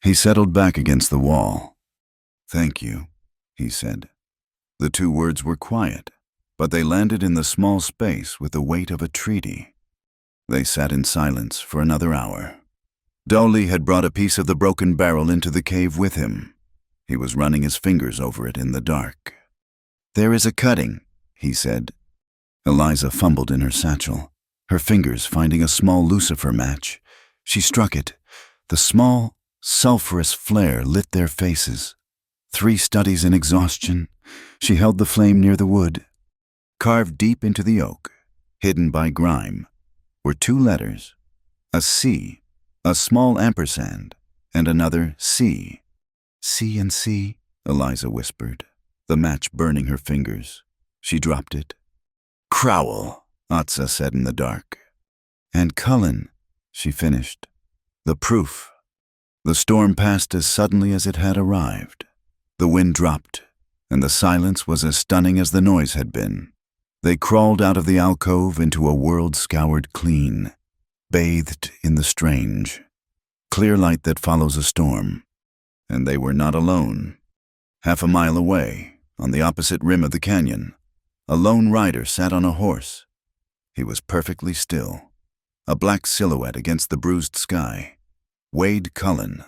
He settled back against the wall. "Thank you," he said. The two words were quiet, but they landed in the small space with the weight of a treaty. They sat in silence for another hour. Dolly had brought a piece of the broken barrel into the cave with him. He was running his fingers over it in the dark. "There is a cutting," he said. Eliza fumbled in her satchel, her fingers finding a small lucifer match. She struck it. The small, sulphurous flare lit their faces. 3 studies in exhaustion. She held the flame near the wood. Carved deep into the oak, hidden by grime, were 2 letters, a C, a small ampersand, and another C. "C and C," Eliza whispered, the match burning her fingers. She dropped it. "Crowell," Atsa said in the dark. "And Cullen," she finished. "The proof." The storm passed as suddenly as it had arrived. The wind dropped, and the silence was as stunning as the noise had been. They crawled out of the alcove into a world scoured clean, bathed in the strange, clear light that follows a storm. And they were not alone. Half a mile away, on the opposite rim of the canyon, a lone rider sat on a horse. He was perfectly still, a black silhouette against the bruised sky. Wade Cullen.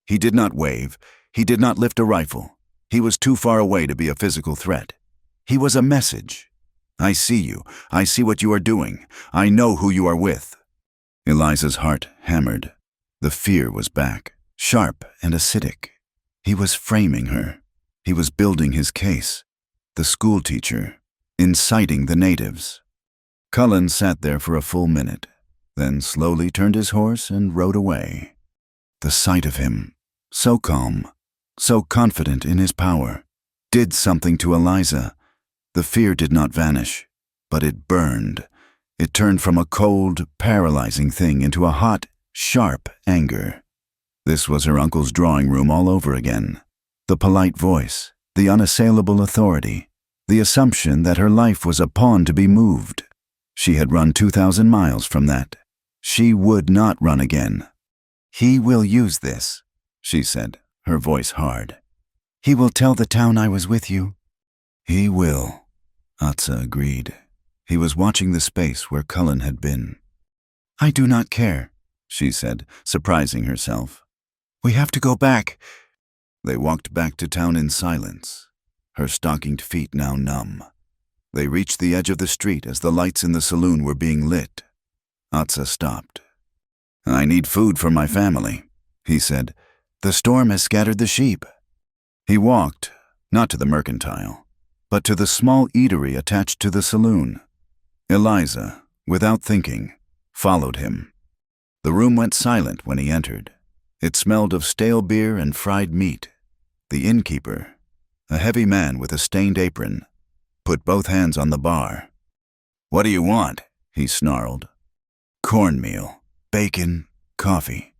He did not wave. He did not lift a rifle. He was too far away to be a physical threat. He was a message. "I see you. I see what you are doing. I know who you are with." Eliza's heart hammered. The fear was back, sharp and acidic. He was framing her. He was building his case. The schoolteacher, inciting the natives. Cullen sat there for a full minute, then slowly turned his horse and rode away. The sight of him, so calm, so confident in his power, did something to Eliza. The fear did not vanish, but it burned. It turned from a cold, paralyzing thing into a hot, sharp anger. This was her uncle's drawing room all over again. The polite voice, the unassailable authority, the assumption that her life was a pawn to be moved. She had run 2,000 miles from that. She would not run again. "He will use this," she said, her voice hard. "He will tell the town I was with you." "He will." Atsa agreed. He was watching the space where Cullen had been. I do not care, she said, surprising herself. We have to go back. They walked back to town in silence, her stockinged feet now numb. They reached the edge of the street as the lights in the saloon were being lit. Atsa stopped. I need food for my family, he said. The storm has scattered the sheep. He walked, not to the mercantile, but to the small eatery attached to the saloon. Eliza, without thinking, followed him. The room went silent when he entered. It smelled of stale beer and fried meat. The innkeeper, a heavy man with a stained apron, put both hands on the bar. What do you want? He snarled. Cornmeal, bacon, coffee,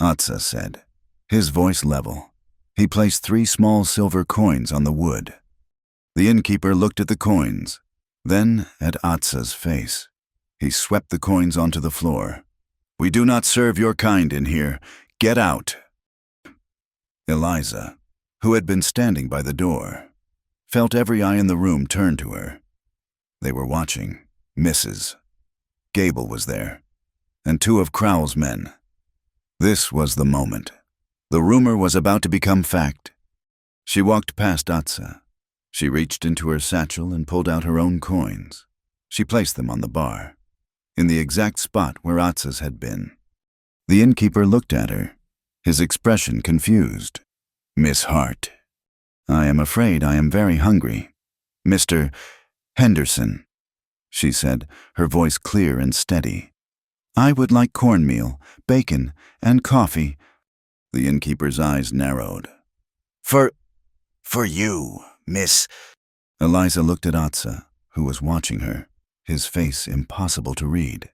Atsa said, his voice level. He placed 3 small silver coins on the wood. The innkeeper looked at the coins, then at Atsa's face. He swept the coins onto the floor. We do not serve your kind in here. Get out. Eliza, who had been standing by the door, felt every eye in the room turn to her. They were watching. Mrs. Gable was there, and 2 of Crowell's men. This was the moment. The rumor was about to become fact. She walked past Atsa. She reached into her satchel and pulled out her own coins. She placed them on the bar, in the exact spot where Atsa's had been. The innkeeper looked at her, his expression confused. Miss Hart, I am afraid I am very hungry. Mr. Henderson, she said, her voice clear and steady. I would like cornmeal, bacon, and coffee. The innkeeper's eyes narrowed. For you, Miss. Eliza looked at Atsa, who was watching her, his face impossible to read.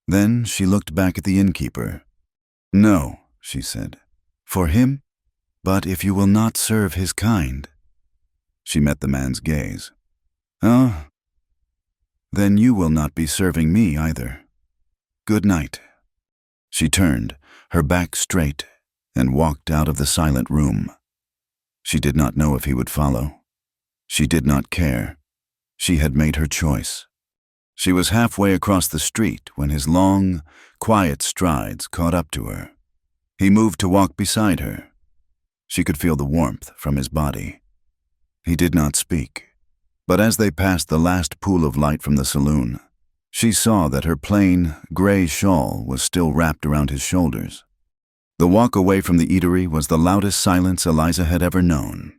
Then she looked back at the innkeeper. No, she said. For him? But if you will not serve his kind. She met the man's gaze. Oh, then you will not be serving me either. Good night. She turned, her back straight, and walked out of the silent room. She did not know if he would follow. She did not care. She had made her choice. She was halfway across the street when his long, quiet strides caught up to her. He moved to walk beside her. She could feel the warmth from his body. He did not speak, but as they passed the last pool of light from the saloon, she saw that her plain, gray shawl was still wrapped around his shoulders. The walk away from the eatery was the loudest silence Eliza had ever known.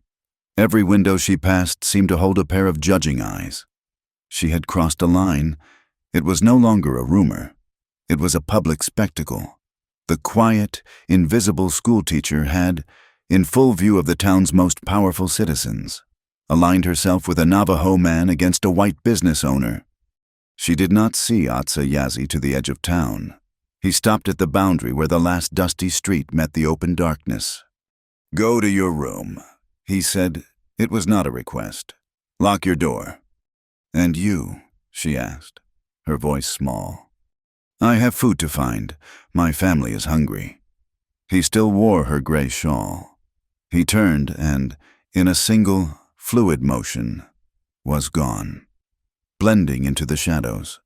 Every window she passed seemed to hold a pair of judging eyes. She had crossed a line. It was no longer a rumor. It was a public spectacle. The quiet, invisible schoolteacher had, in full view of the town's most powerful citizens, aligned herself with a Navajo man against a white business owner. She did not see Atsa Yazzie to the edge of town. He stopped at the boundary where the last dusty street met the open darkness. Go to your room, he said. It was not a request. Lock your door. And you, she asked, her voice small. I have food to find. My family is hungry. He still wore her gray shawl. He turned and, in a single, fluid motion, was gone, blending into the shadows.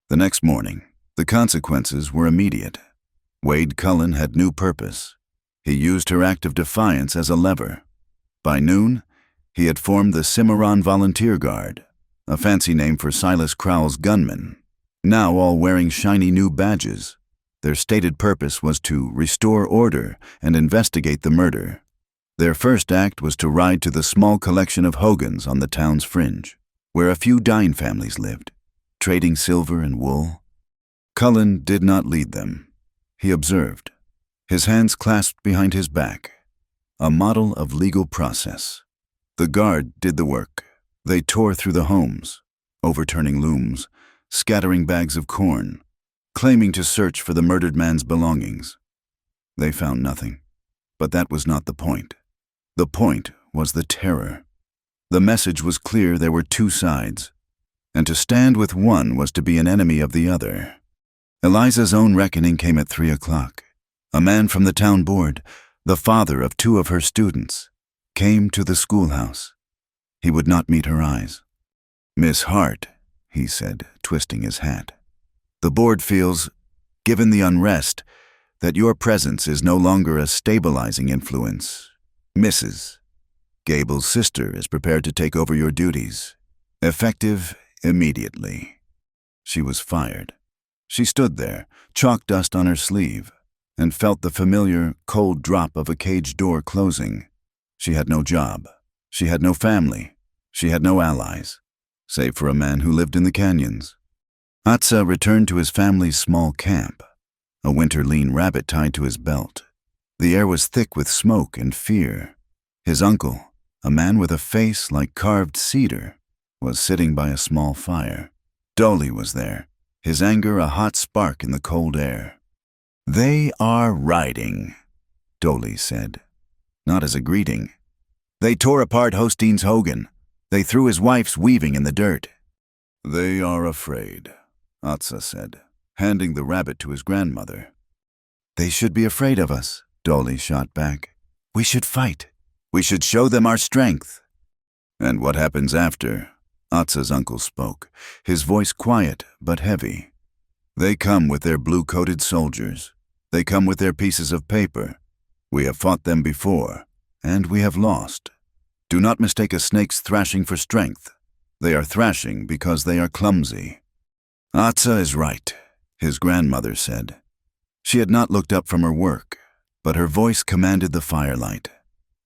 The next morning, the consequences were immediate. Wade Cullen had new purpose. He used her act of defiance as a lever. By noon, he had formed the Cimarron Volunteer Guard, a fancy name for Silas Crowell's gunmen, now all wearing shiny new badges. Their stated purpose was to restore order and investigate the murder. Their first act was to ride to the small collection of Hogans on the town's fringe, where a few Dine families lived, trading silver and wool. Cullen did not lead them. He observed, his hands clasped behind his back, a model of legal process. The guard did the work. They tore through the homes, overturning looms, scattering bags of corn, claiming to search for the murdered man's belongings. They found nothing, but that was not the point. The point was the terror. The message was clear: there were 2 sides, and to stand with one was to be an enemy of the other. Eliza's own reckoning came at 3 o'clock. A man from the town board, the father of 2 of her students, came to the schoolhouse. He would not meet her eyes. Miss Hart, he said, twisting his hat. The board feels, given the unrest, that your presence is no longer a stabilizing influence. Mrs. Gable's sister is prepared to take over your duties. Effective immediately. She was fired. She stood there, chalk dust on her sleeve, and felt the familiar, cold drop of a cage door closing. She had no job. She had no family. She had no allies, save for a man who lived in the canyons. Atsa returned to his family's small camp, a winter lean rabbit tied to his belt. The air was thick with smoke and fear. His uncle, a man with a face like carved cedar, was sitting by a small fire. Dolly was there, his anger a hot spark in the cold air. "They are riding," Dolly said, not as a greeting. "They tore apart Hostein's Hogan. They threw his wife's weaving in the dirt." "They are afraid," Atsa said, handing the rabbit to his grandmother. "They should be afraid of us," Dolly shot back. "We should fight. We should show them our strength." "And what happens after?" Atsa's uncle spoke, his voice quiet but heavy. "They come with their blue-coated soldiers. They come with their pieces of paper. We have fought them before, and we have lost. Do not mistake a snake's thrashing for strength. They are thrashing because they are clumsy." "Atsa is right," his grandmother said. She had not looked up from her work, but her voice commanded the firelight.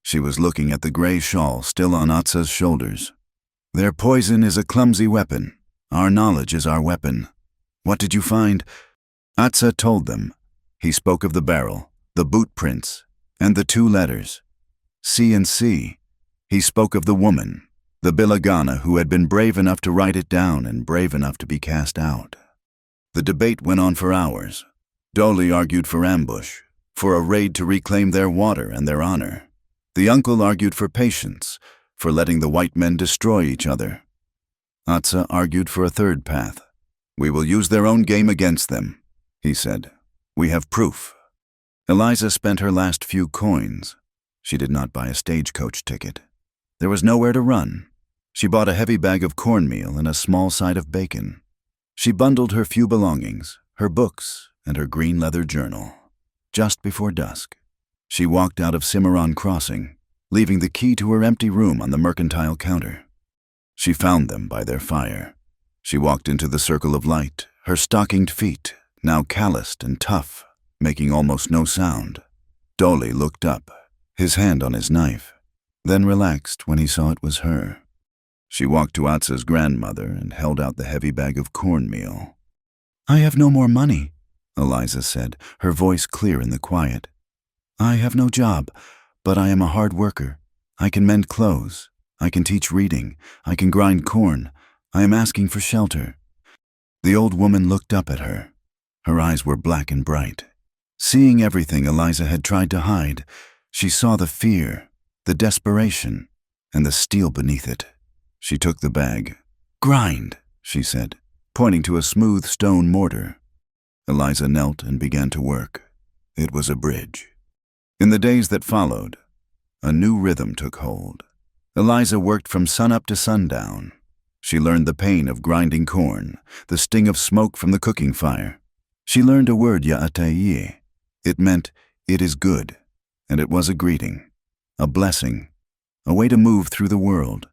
She was looking at the gray shawl still on Atsa's shoulders. "Their poison is a clumsy weapon. Our knowledge is our weapon. What did you find?" Atsa told them. He spoke of the barrel, the boot prints, and the 2 letters, C and C. He spoke of the woman, the Bilagana who had been brave enough to write it down and brave enough to be cast out. The debate went on for hours. Dolly argued for ambush, for a raid to reclaim their water and their honor. The uncle argued for patience, for letting the white men destroy each other. Atsa argued for a third path. "We will use their own game against them," he said. "We have proof." Eliza spent her last few coins. She did not buy a stagecoach ticket. There was nowhere to run. She bought a heavy bag of cornmeal and a small side of bacon. She bundled her few belongings, her books, and her green leather journal. Just before dusk, she walked out of Cimarron Crossing, leaving the key to her empty room on the mercantile counter. She found them by their fire. She walked into the circle of light, her stockinged feet, now calloused and tough, making almost no sound. Dolly looked up, his hand on his knife, then relaxed when he saw it was her. She walked to Atsa's grandmother and held out the heavy bag of cornmeal. "I have no more money," Eliza said, her voice clear in the quiet. "I have no job, but I am a hard worker. I can mend clothes. I can teach reading. I can grind corn. I am asking for shelter." The old woman looked up at her. Her eyes were black and bright. Seeing everything Eliza had tried to hide, she saw the fear, the desperation, and the steel beneath it. She took the bag. "Grind," she said, pointing to a smooth stone mortar. Eliza knelt and began to work. It was a bridge. In the days that followed, a new rhythm took hold. Eliza worked from sunup to sundown. She learned the pain of grinding corn, the sting of smoke from the cooking fire. She learned a word ya'atayie. It meant, "it is good," and it was a greeting, a blessing, a way to move through the world.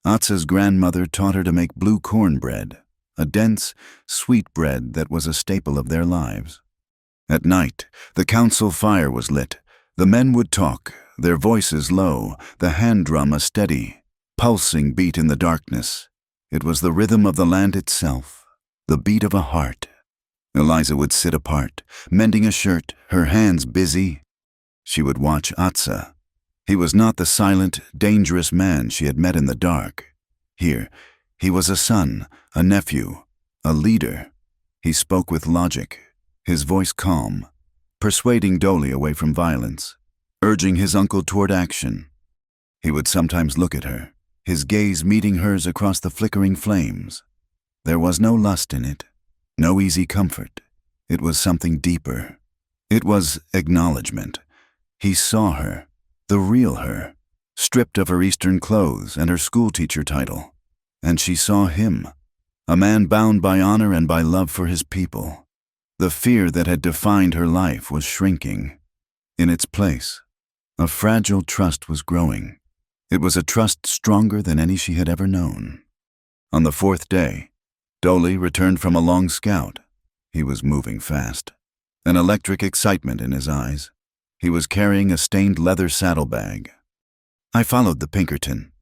Atsa's grandmother taught her to make blue cornbread, a dense, sweet bread that was a staple of their lives. At night, the council fire was lit. The men would talk, their voices low, the hand drum a steady, pulsing beat in the darkness. It was the rhythm of the land itself, the beat of a heart. Eliza would sit apart, mending a shirt, her hands busy. She would watch Atsa. He was not the silent, dangerous man she had met in the dark. Here, he was a son, a nephew, a leader. He spoke with logic, his voice calm, persuading Dolly away from violence, urging his uncle toward action. He would sometimes look at her, his gaze meeting hers across the flickering flames. There was no lust in it, no easy comfort. It was something deeper. It was acknowledgement. He saw her, the real her, stripped of her Eastern clothes and her schoolteacher title. and she saw him, a man bound by honor and by love for his people. The fear that had defined her life was shrinking. In its place, a fragile trust was growing. It was a trust stronger than any she had ever known. On the fourth day, Dolly returned from a long scout. He was moving fast, an electric excitement in his eyes. He was carrying a stained leather saddlebag. "I followed the Pinkerton,"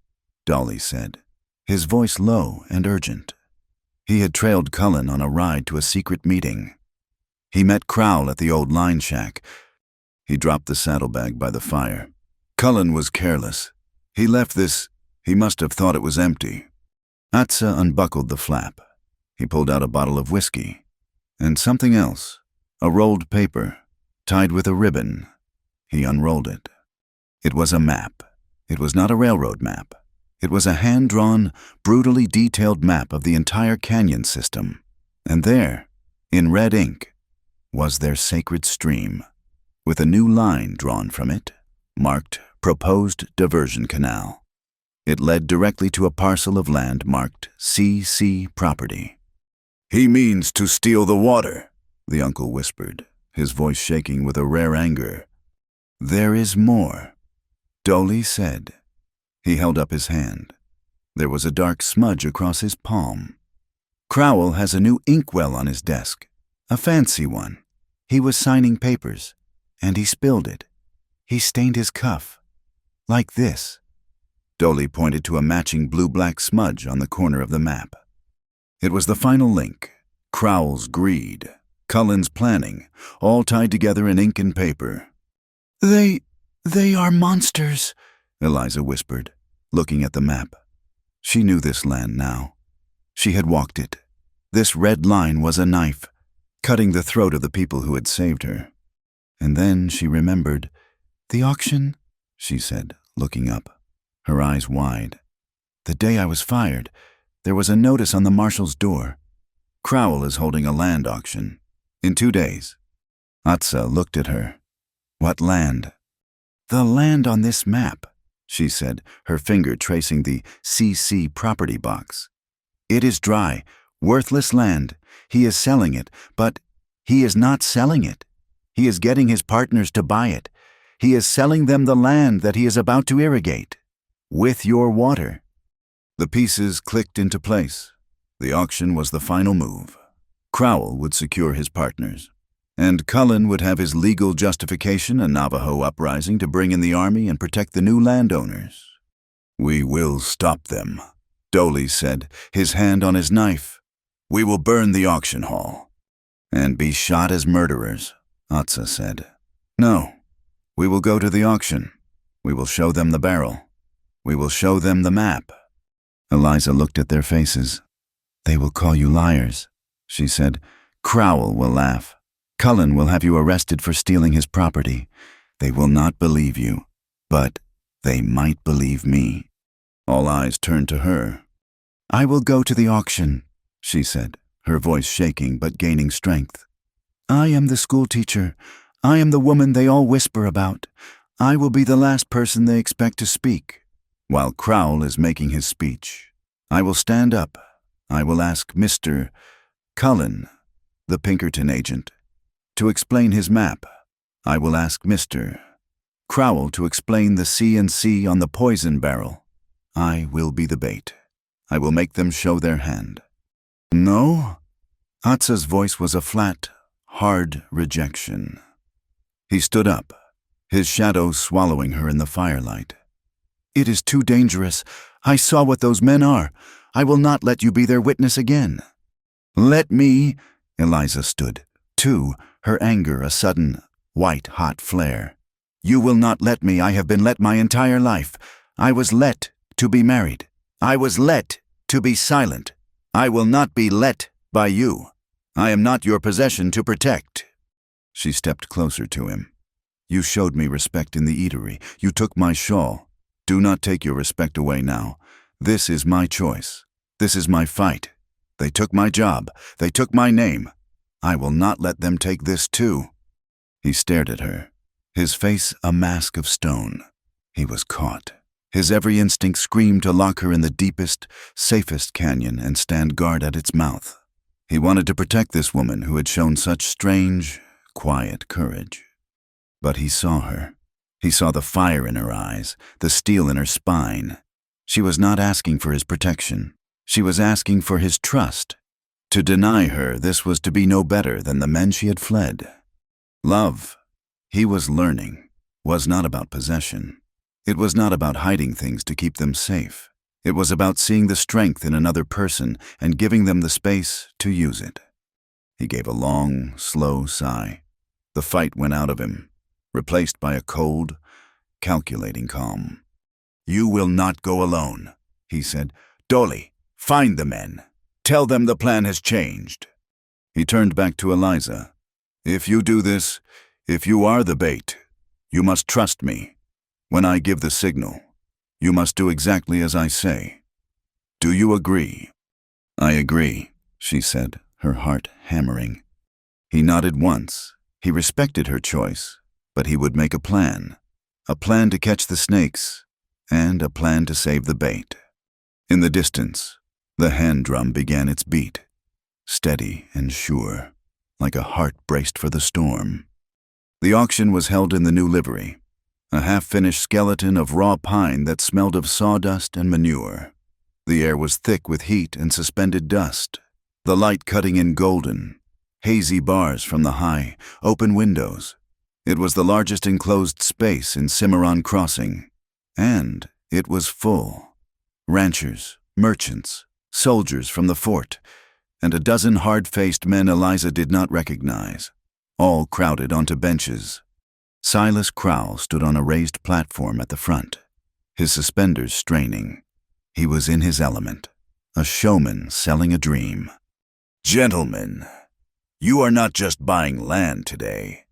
Dolly said, his voice low and urgent. He had trailed Cullen on a ride to a secret meeting. He met Crowell at the old line shack. He dropped the saddlebag by the fire. Cullen was careless. He left this. He must have thought it was empty. Atsa unbuckled the flap. He pulled out a bottle of whiskey. And something else, a rolled paper, tied with a ribbon. He unrolled it. It was a map. It was not a railroad map. It was a hand-drawn, brutally detailed map of the entire canyon system. And there, in red ink, was their sacred stream, with a new line drawn from it, marked Proposed Diversion Canal. It led directly to a parcel of land marked CC Property. "He means to steal the water," the uncle whispered, his voice shaking with a rare anger. "There is more," Dolly said. He held up his hand. There was a dark smudge across his palm. "Crowell has a new inkwell on his desk, a fancy one. He was signing papers, and he spilled it. He stained his cuff. Like this." Dolly pointed to a matching blue-black smudge on the corner of the map. It was the final link. Crowell's greed, Cullen's planning, all tied together in ink and paper. They are monsters," Eliza whispered, looking at the map. She knew this land now. She had walked it. This red line was a knife, cutting the throat of the people who had saved her. And then she remembered. "The auction?" she said, looking up, her eyes wide. "The day I was fired, there was a notice on the marshal's door. Crowell is holding a land auction. In 2 days. Atsa looked at her. "What land?" "The land on this map," she said, her finger tracing the CC property box. "It is dry, worthless land. He is selling it, but he is not selling it. He is getting his partners to buy it. He is selling them the land that he is about to irrigate. With your water." The pieces clicked into place. The auction was the final move. Crowell would secure his partners, and Cullen would have his legal justification, a Navajo uprising to bring in the army and protect the new landowners. "We will stop them," Dolly said, his hand on his knife. "We will burn the auction hall." "And be shot as murderers," Atsa said. "No, we will go to the auction. We will show them the barrel. We will show them the map." Eliza looked at their faces. "They will call you liars," she said. "Crowell will laugh. Cullen will have you arrested for stealing his property. They will not believe you, but they might believe me." All eyes turned to her. "I will go to the auction," she said, her voice shaking but gaining strength. "I am the school teacher. I am the woman they all whisper about. I will be the last person they expect to speak. While Crowell is making his speech, I will stand up. I will ask Mr. Cullen, the Pinkerton agent, to explain his map. I will ask Mr. Crowell to explain the C&C on the poison barrel. I will be the bait. I will make them show their hand." "No?" Atsa's voice was a flat, hard rejection. He stood up, his shadow swallowing her in the firelight. "It is too dangerous. I saw what those men are. I will not let you be their witness again." "Let me," Eliza stood, too, her anger a sudden, white-hot flare. "You will not let me. I have been let my entire life. I was let to be married. I was let to be silent. I will not be let by you. I am not your possession to protect." She stepped closer to him. "You showed me respect in the eatery. You took my shawl. Do not take your respect away now. This is my choice. This is my fight. They took my job. They took my name. I will not let them take this too." He stared at her, his face a mask of stone. He was caught. His every instinct screamed to lock her in the deepest, safest canyon and stand guard at its mouth. He wanted to protect this woman who had shown such strange, quiet courage. But he saw her. He saw the fire in her eyes, the steel in her spine. She was not asking for his protection. She was asking for his trust. To deny her this was to be no better than the men she had fled. Love, he was learning, was not about possession. It was not about hiding things to keep them safe. It was about seeing the strength in another person and giving them the space to use it. He gave a long, slow sigh. The fight went out of him, replaced by a cold, calculating calm. "You will not go alone," he said. "Dolly, find the men. Tell them the plan has changed." He turned back to Eliza. "If you do this, if you are the bait, you must trust me. When I give the signal, you must do exactly as I say. Do you agree?" "I agree," she said, her heart hammering. He nodded once. He respected her choice, but he would make a plan to catch the snakes, and a plan to save the bait. In the distance, the hand drum began its beat, steady and sure, like a heart braced for the storm. The auction was held in the new livery, a half-finished skeleton of raw pine that smelled of sawdust and manure. The air was thick with heat and suspended dust, the light cutting in golden, hazy bars from the high, open windows. It was the largest enclosed space in Cimarron Crossing, and it was full. Ranchers, merchants, soldiers from the fort, and a dozen hard-faced men Eliza did not recognize, all crowded onto benches. Silas Crowell stood on a raised platform at the front, his suspenders straining. He was in his element, a showman selling a dream. "Gentlemen, you are not just buying land today,"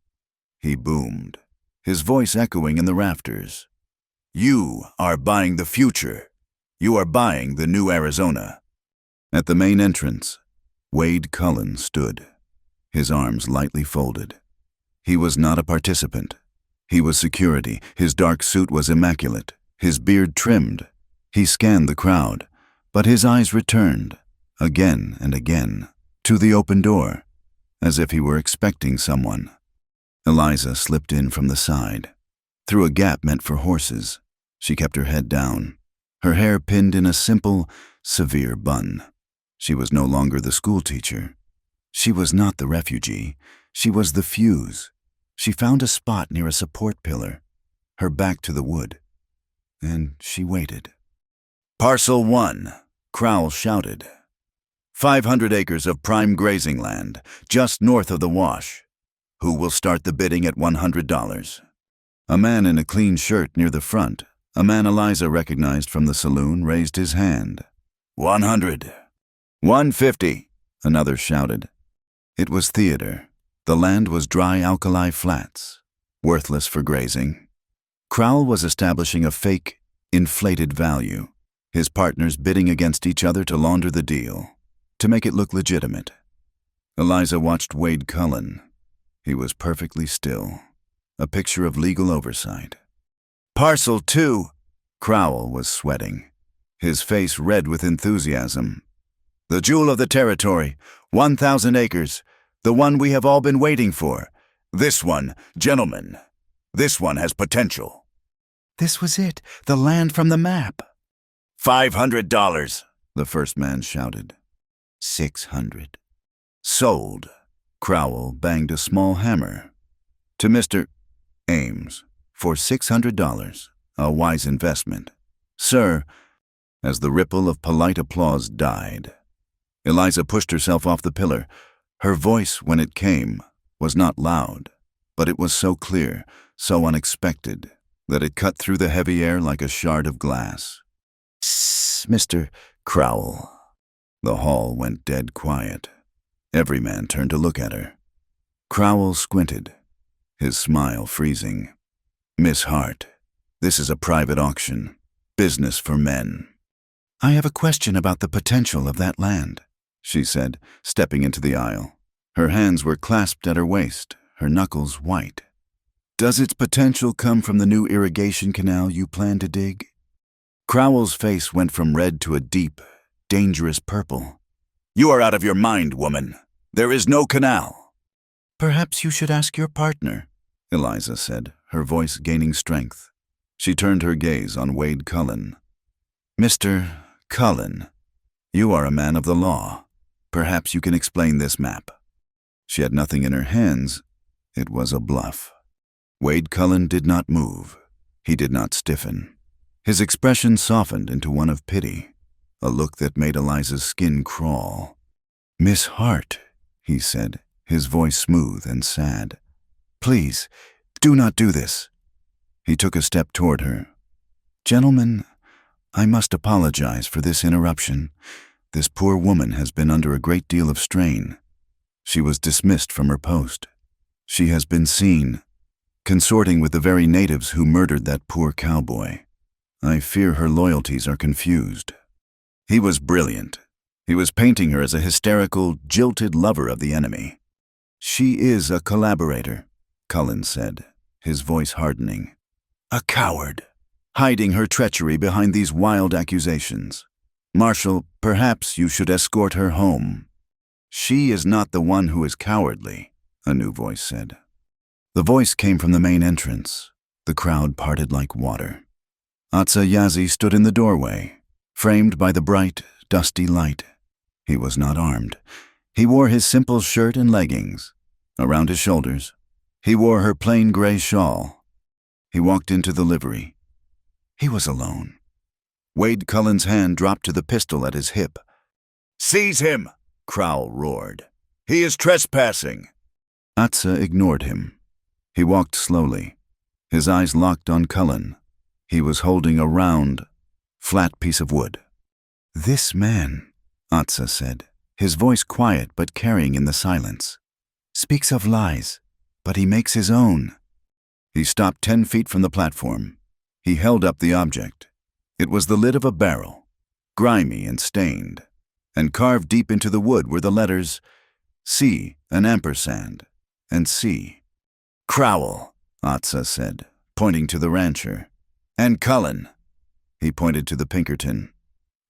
he boomed, his voice echoing in the rafters. "You are buying the future. You are buying the new Arizona." At the main entrance, Wade Cullen stood, his arms lightly folded. He was not a participant. He was security. His dark suit was immaculate, his beard trimmed. He scanned the crowd, but his eyes returned, again and again, to the open door, as if he were expecting someone. Eliza slipped in from the side, through a gap meant for horses. She kept her head down, her hair pinned in a simple, severe bun. She was no longer the schoolteacher. She was not the refugee. She was the fuse. She found a spot near a support pillar, her back to the wood, and she waited. "Parcel 1, Crowell shouted. 500 acres of prime grazing land, just north of the wash. Who will start the bidding at $100? A man in a clean shirt near the front, a man Eliza recognized from the saloon, raised his hand. 100. 150, another shouted. It was theater. The land was dry alkali flats, worthless for grazing. Crowell was establishing a fake, inflated value, his partners bidding against each other to launder the deal, to make it look legitimate. Eliza watched Wade Cullen. He was perfectly still, a picture of legal oversight. "Parcel 2, Crowell was sweating, his face red with enthusiasm. "The jewel of the territory, 1,000 acres, the one we have all been waiting for. This one, gentlemen, this one has potential." This was it, the land from the map. $500, the first man shouted. 600. Sold. Crowell banged a small hammer. To Mr. Ames, for $600, a wise investment. "Sir," as the ripple of polite applause died. Eliza pushed herself off the pillar. Her voice, when it came, was not loud, but it was so clear, so unexpected, that it cut through the heavy air like a shard of glass. "Sss, Mr. Crowell." The hall went dead quiet. Every man turned to look at her. Crowell squinted, his smile freezing. "Miss Hart, this is a private auction. Business for men." "I have a question about the potential of that land," she said, stepping into the aisle. Her hands were clasped at her waist, her knuckles white. "Does its potential come from the new irrigation canal you plan to dig?" Crowell's face went from red to a deep, dangerous purple. "You are out of your mind, woman. There is no canal." "Perhaps you should ask your partner," Eliza said, her voice gaining strength. She turned her gaze on Wade Cullen. "Mr. Cullen, you are a man of the law. Perhaps you can explain this map." She had nothing in her hands. It was a bluff. Wade Cullen did not move. He did not stiffen. His expression softened into one of pity, a look that made Eliza's skin crawl. "Miss Hart," he said, his voice smooth and sad. "Please, do not do this." He took a step toward her. "Gentlemen, I must apologize for this interruption. This poor woman has been under a great deal of strain. She was dismissed from her post. She has been seen consorting with the very natives who murdered that poor cowboy. I fear her loyalties are confused." He was brilliant. He was painting her as a hysterical, jilted lover of the enemy. "She is a collaborator," Cullen said, his voice hardening. "A coward, hiding her treachery behind these wild accusations. Marshal, perhaps you should escort her home." "She is not the one who is cowardly," a new voice said. The voice came from the main entrance. The crowd parted like water. Atsa Yazi stood in the doorway, framed by the bright, dusty light. He was not armed. He wore his simple shirt and leggings. Around his shoulders, he wore her plain gray shawl. He walked into the livery. He was alone. Wade Cullen's hand dropped to the pistol at his hip. "Seize him!" Crowell roared. "He is trespassing!" Atsa ignored him. He walked slowly. His eyes locked on Cullen. He was holding a round, flat piece of wood. "This man," Atsa said, his voice quiet but carrying in the silence, "speaks of lies, but he makes his own." He stopped 10 feet from the platform. He held up the object. It was the lid of a barrel, grimy and stained, and carved deep into the wood were the letters C, an ampersand, and C. "Crowell," Atsa said, pointing to the rancher. "And Cullen." He pointed to the Pinkerton.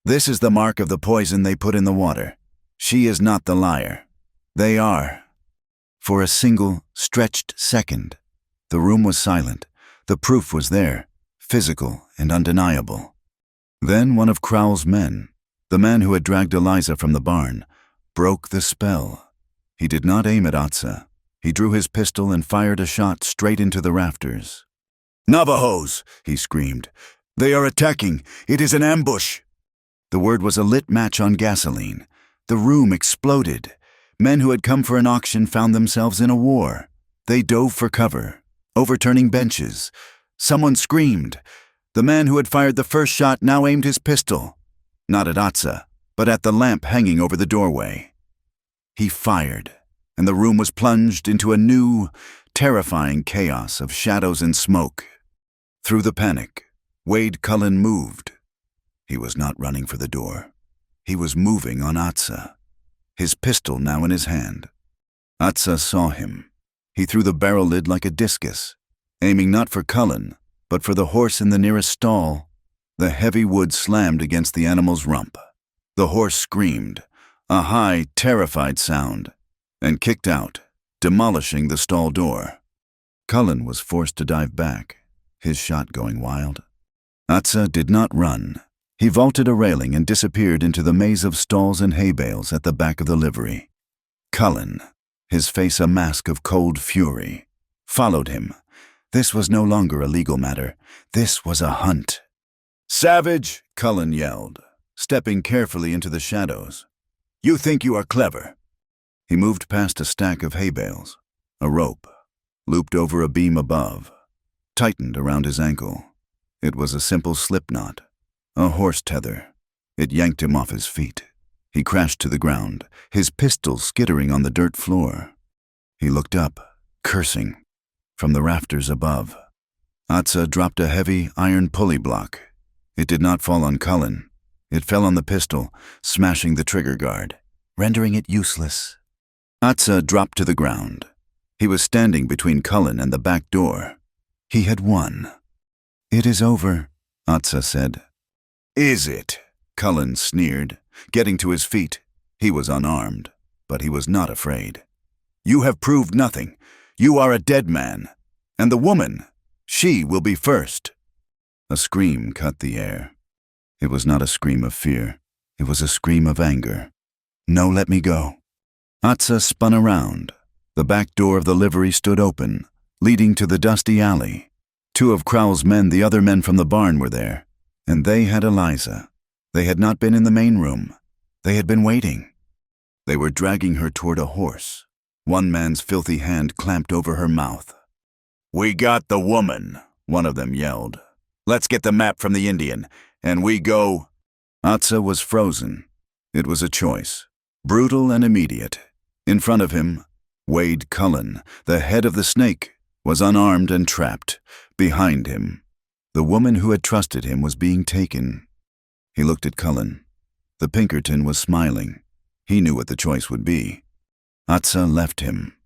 "This is the mark of the poison they put in the water. She is not the liar. They are." For a single, stretched second, the room was silent. The proof was there, physical and undeniable. Then one of Crowell's men, the man who had dragged Eliza from the barn, broke the spell. He did not aim at Atsa. He drew his pistol and fired a shot straight into the rafters. "Navajos!" he screamed. "They are attacking! It is an ambush!" The word was a lit match on gasoline. The room exploded. Men who had come for an auction found themselves in a war. They dove for cover, overturning benches. Someone screamed. The man who had fired the first shot now aimed his pistol, not at Atsa, but at the lamp hanging over the doorway. He fired, and the room was plunged into a new, terrifying chaos of shadows and smoke. Through the panic, Wade Cullen moved. He was not running for the door. He was moving on Atsa, his pistol now in his hand. Atsa saw him. He threw the barrel lid like a discus, aiming not for Cullen, but for the horse in the nearest stall. The heavy wood slammed against the animal's rump. The horse screamed, a high, terrified sound, and kicked out, demolishing the stall door. Cullen was forced to dive back, his shot going wild. Atsa did not run. He vaulted a railing and disappeared into the maze of stalls and hay bales at the back of the livery. Cullen, his face a mask of cold fury, followed him. This was no longer a legal matter. This was a hunt. "Savage!" Cullen yelled, stepping carefully into the shadows. "You think you are clever." He moved past a stack of hay bales. A rope, looped over a beam above, tightened around his ankle. It was a simple slip knot, a horse tether. It yanked him off his feet. He crashed to the ground, his pistol skittering on the dirt floor. He looked up, cursing, from the rafters above. Atsa dropped a heavy iron pulley block. It did not fall on Cullen. It fell on the pistol, smashing the trigger guard, rendering it useless. Atsa dropped to the ground. He was standing between Cullen and the back door. He had won. "It is over," Atsa said. Is it? Cullen sneered, getting to his feet. He was unarmed, but he was not afraid. You have proved nothing. You are a dead man. And the woman, she will be first. A scream cut the air. It was not a scream of fear. It was a scream of anger. No, let me go. Atsa spun around. The back door of the livery stood open, leading to the dusty alley. Two of Crowell's men, the other men from the barn, were there, and they had Eliza. They had not been in the main room. They had been waiting. They were dragging her toward a horse. One man's filthy hand clamped over her mouth. We got the woman, one of them yelled. Let's get the map from the Indian, and we go. Atsa was frozen. It was a choice, brutal and immediate. In front of him, Wade Cullen, the head of the snake, was unarmed and trapped. Behind him, the woman who had trusted him was being taken. He looked at Cullen. The Pinkerton was smiling. He knew what the choice would be. Atsa left him.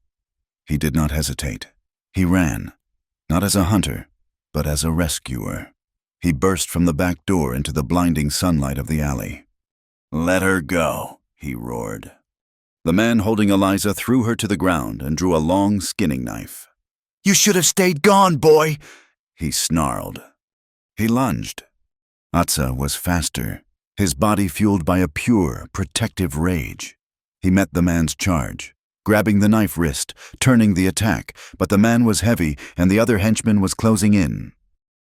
He did not hesitate. He ran, not as a hunter, but as a rescuer. He burst from the back door into the blinding sunlight of the alley. Let her go, he roared. The man holding Eliza threw her to the ground and drew a long skinning knife. You should have stayed gone, boy, he snarled. He lunged. Atsa was faster, his body fueled by a pure, protective rage. He met the man's charge, grabbing the knife wrist, turning the attack, but the man was heavy and the other henchman was closing in.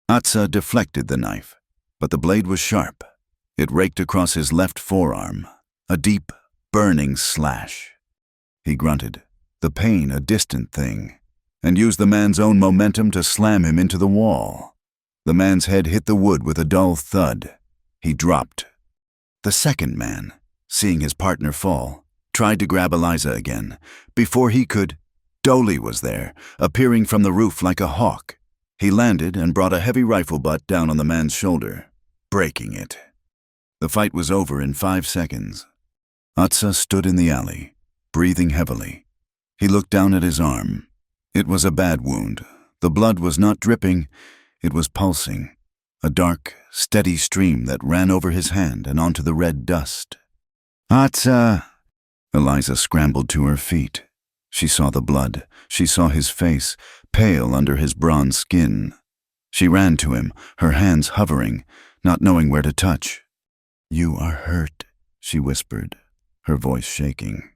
Atsa deflected the knife, but the blade was sharp. It raked across his left forearm, a deep, burning slash. He grunted, the pain a distant thing, and used the man's own momentum to slam him into the wall. The man's head hit the wood with a dull thud. He dropped. The second man, seeing his partner fall, tried to grab Eliza again. Before he could, Dolly was there, appearing from the roof like a hawk. He landed and brought a heavy rifle butt down on the man's shoulder, breaking it. The fight was over in 5 seconds. Atsa stood in the alley, breathing heavily. He looked down at his arm. It was a bad wound. The blood was not dripping, it was pulsing. A dark, steady stream that ran over his hand and onto the red dust. Atsa! Eliza scrambled to her feet. She saw the blood. She saw his face, pale under his bronze skin. She ran to him, her hands hovering, not knowing where to touch. You are hurt, she whispered, her voice shaking.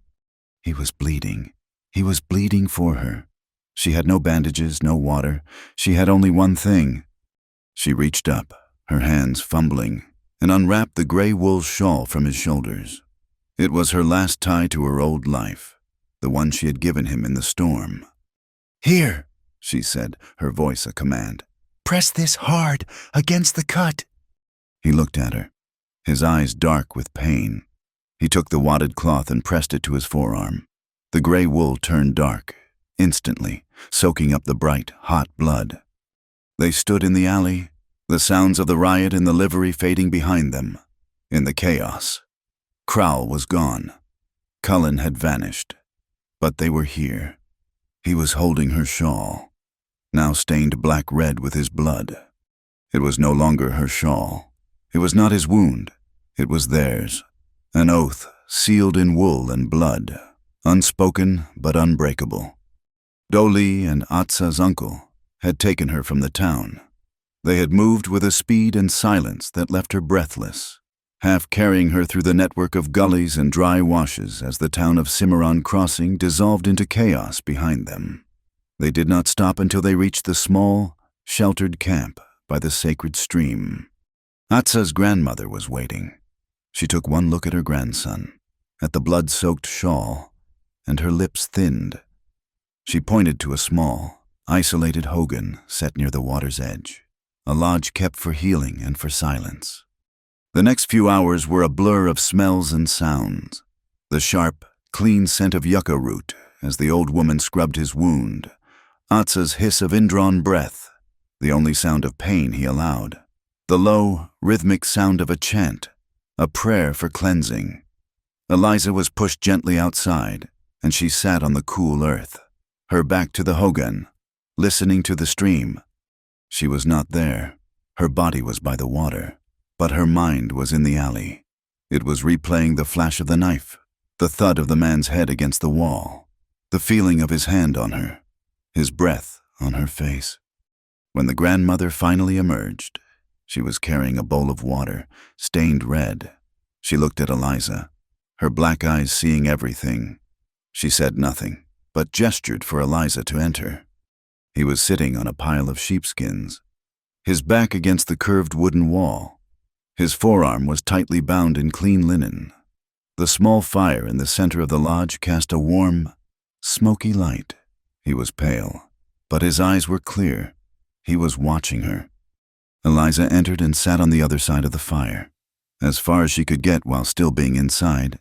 He was bleeding. He was bleeding for her. She had no bandages, no water. She had only one thing. She reached up, her hands fumbling, and unwrapped the gray wool shawl from his shoulders. It was her last tie to her old life, the one she had given him in the storm. Here, she said, her voice a command. Press this hard, against the cut. He looked at her, his eyes dark with pain. He took the wadded cloth and pressed it to his forearm. The gray wool turned dark, instantly, soaking up the bright, hot blood. They stood in the alley, the sounds of the riot in the livery fading behind them. In the chaos, Crowell was gone. Cullen had vanished. But they were here. He was holding her shawl, now stained black-red with his blood. It was no longer her shawl. It was not his wound. It was theirs. An oath sealed in wool and blood, unspoken but unbreakable. Dolly and Atsa's uncle had taken her from the town. They had moved with a speed and silence that left her breathless, half carrying her through the network of gullies and dry washes as the town of Cimarron Crossing dissolved into chaos behind them. They did not stop until they reached the small, sheltered camp by the sacred stream. Atsa's grandmother was waiting. She took one look at her grandson, at the blood-soaked shawl, and her lips thinned. She pointed to a small, isolated hogan set near the water's edge, a lodge kept for healing and for silence. The next few hours were a blur of smells and sounds. The sharp, clean scent of yucca root as the old woman scrubbed his wound, Atsa's hiss of indrawn breath, the only sound of pain he allowed, the low, rhythmic sound of a chant, a prayer for cleansing. Eliza was pushed gently outside, and she sat on the cool earth, her back to the hogan, listening to the stream. She was not there. Her body was by the water. But her mind was in the alley. It was replaying the flash of the knife, the thud of the man's head against the wall, the feeling of his hand on her, his breath on her face. When the grandmother finally emerged, she was carrying a bowl of water, stained red. She looked at Eliza, her black eyes seeing everything. She said nothing, but gestured for Eliza to enter. He was sitting on a pile of sheepskins, his back against the curved wooden wall. His forearm was tightly bound in clean linen. The small fire in the center of the lodge cast a warm, smoky light. He was pale, but his eyes were clear. He was watching her. Eliza entered and sat on the other side of the fire, as far as she could get while still being inside.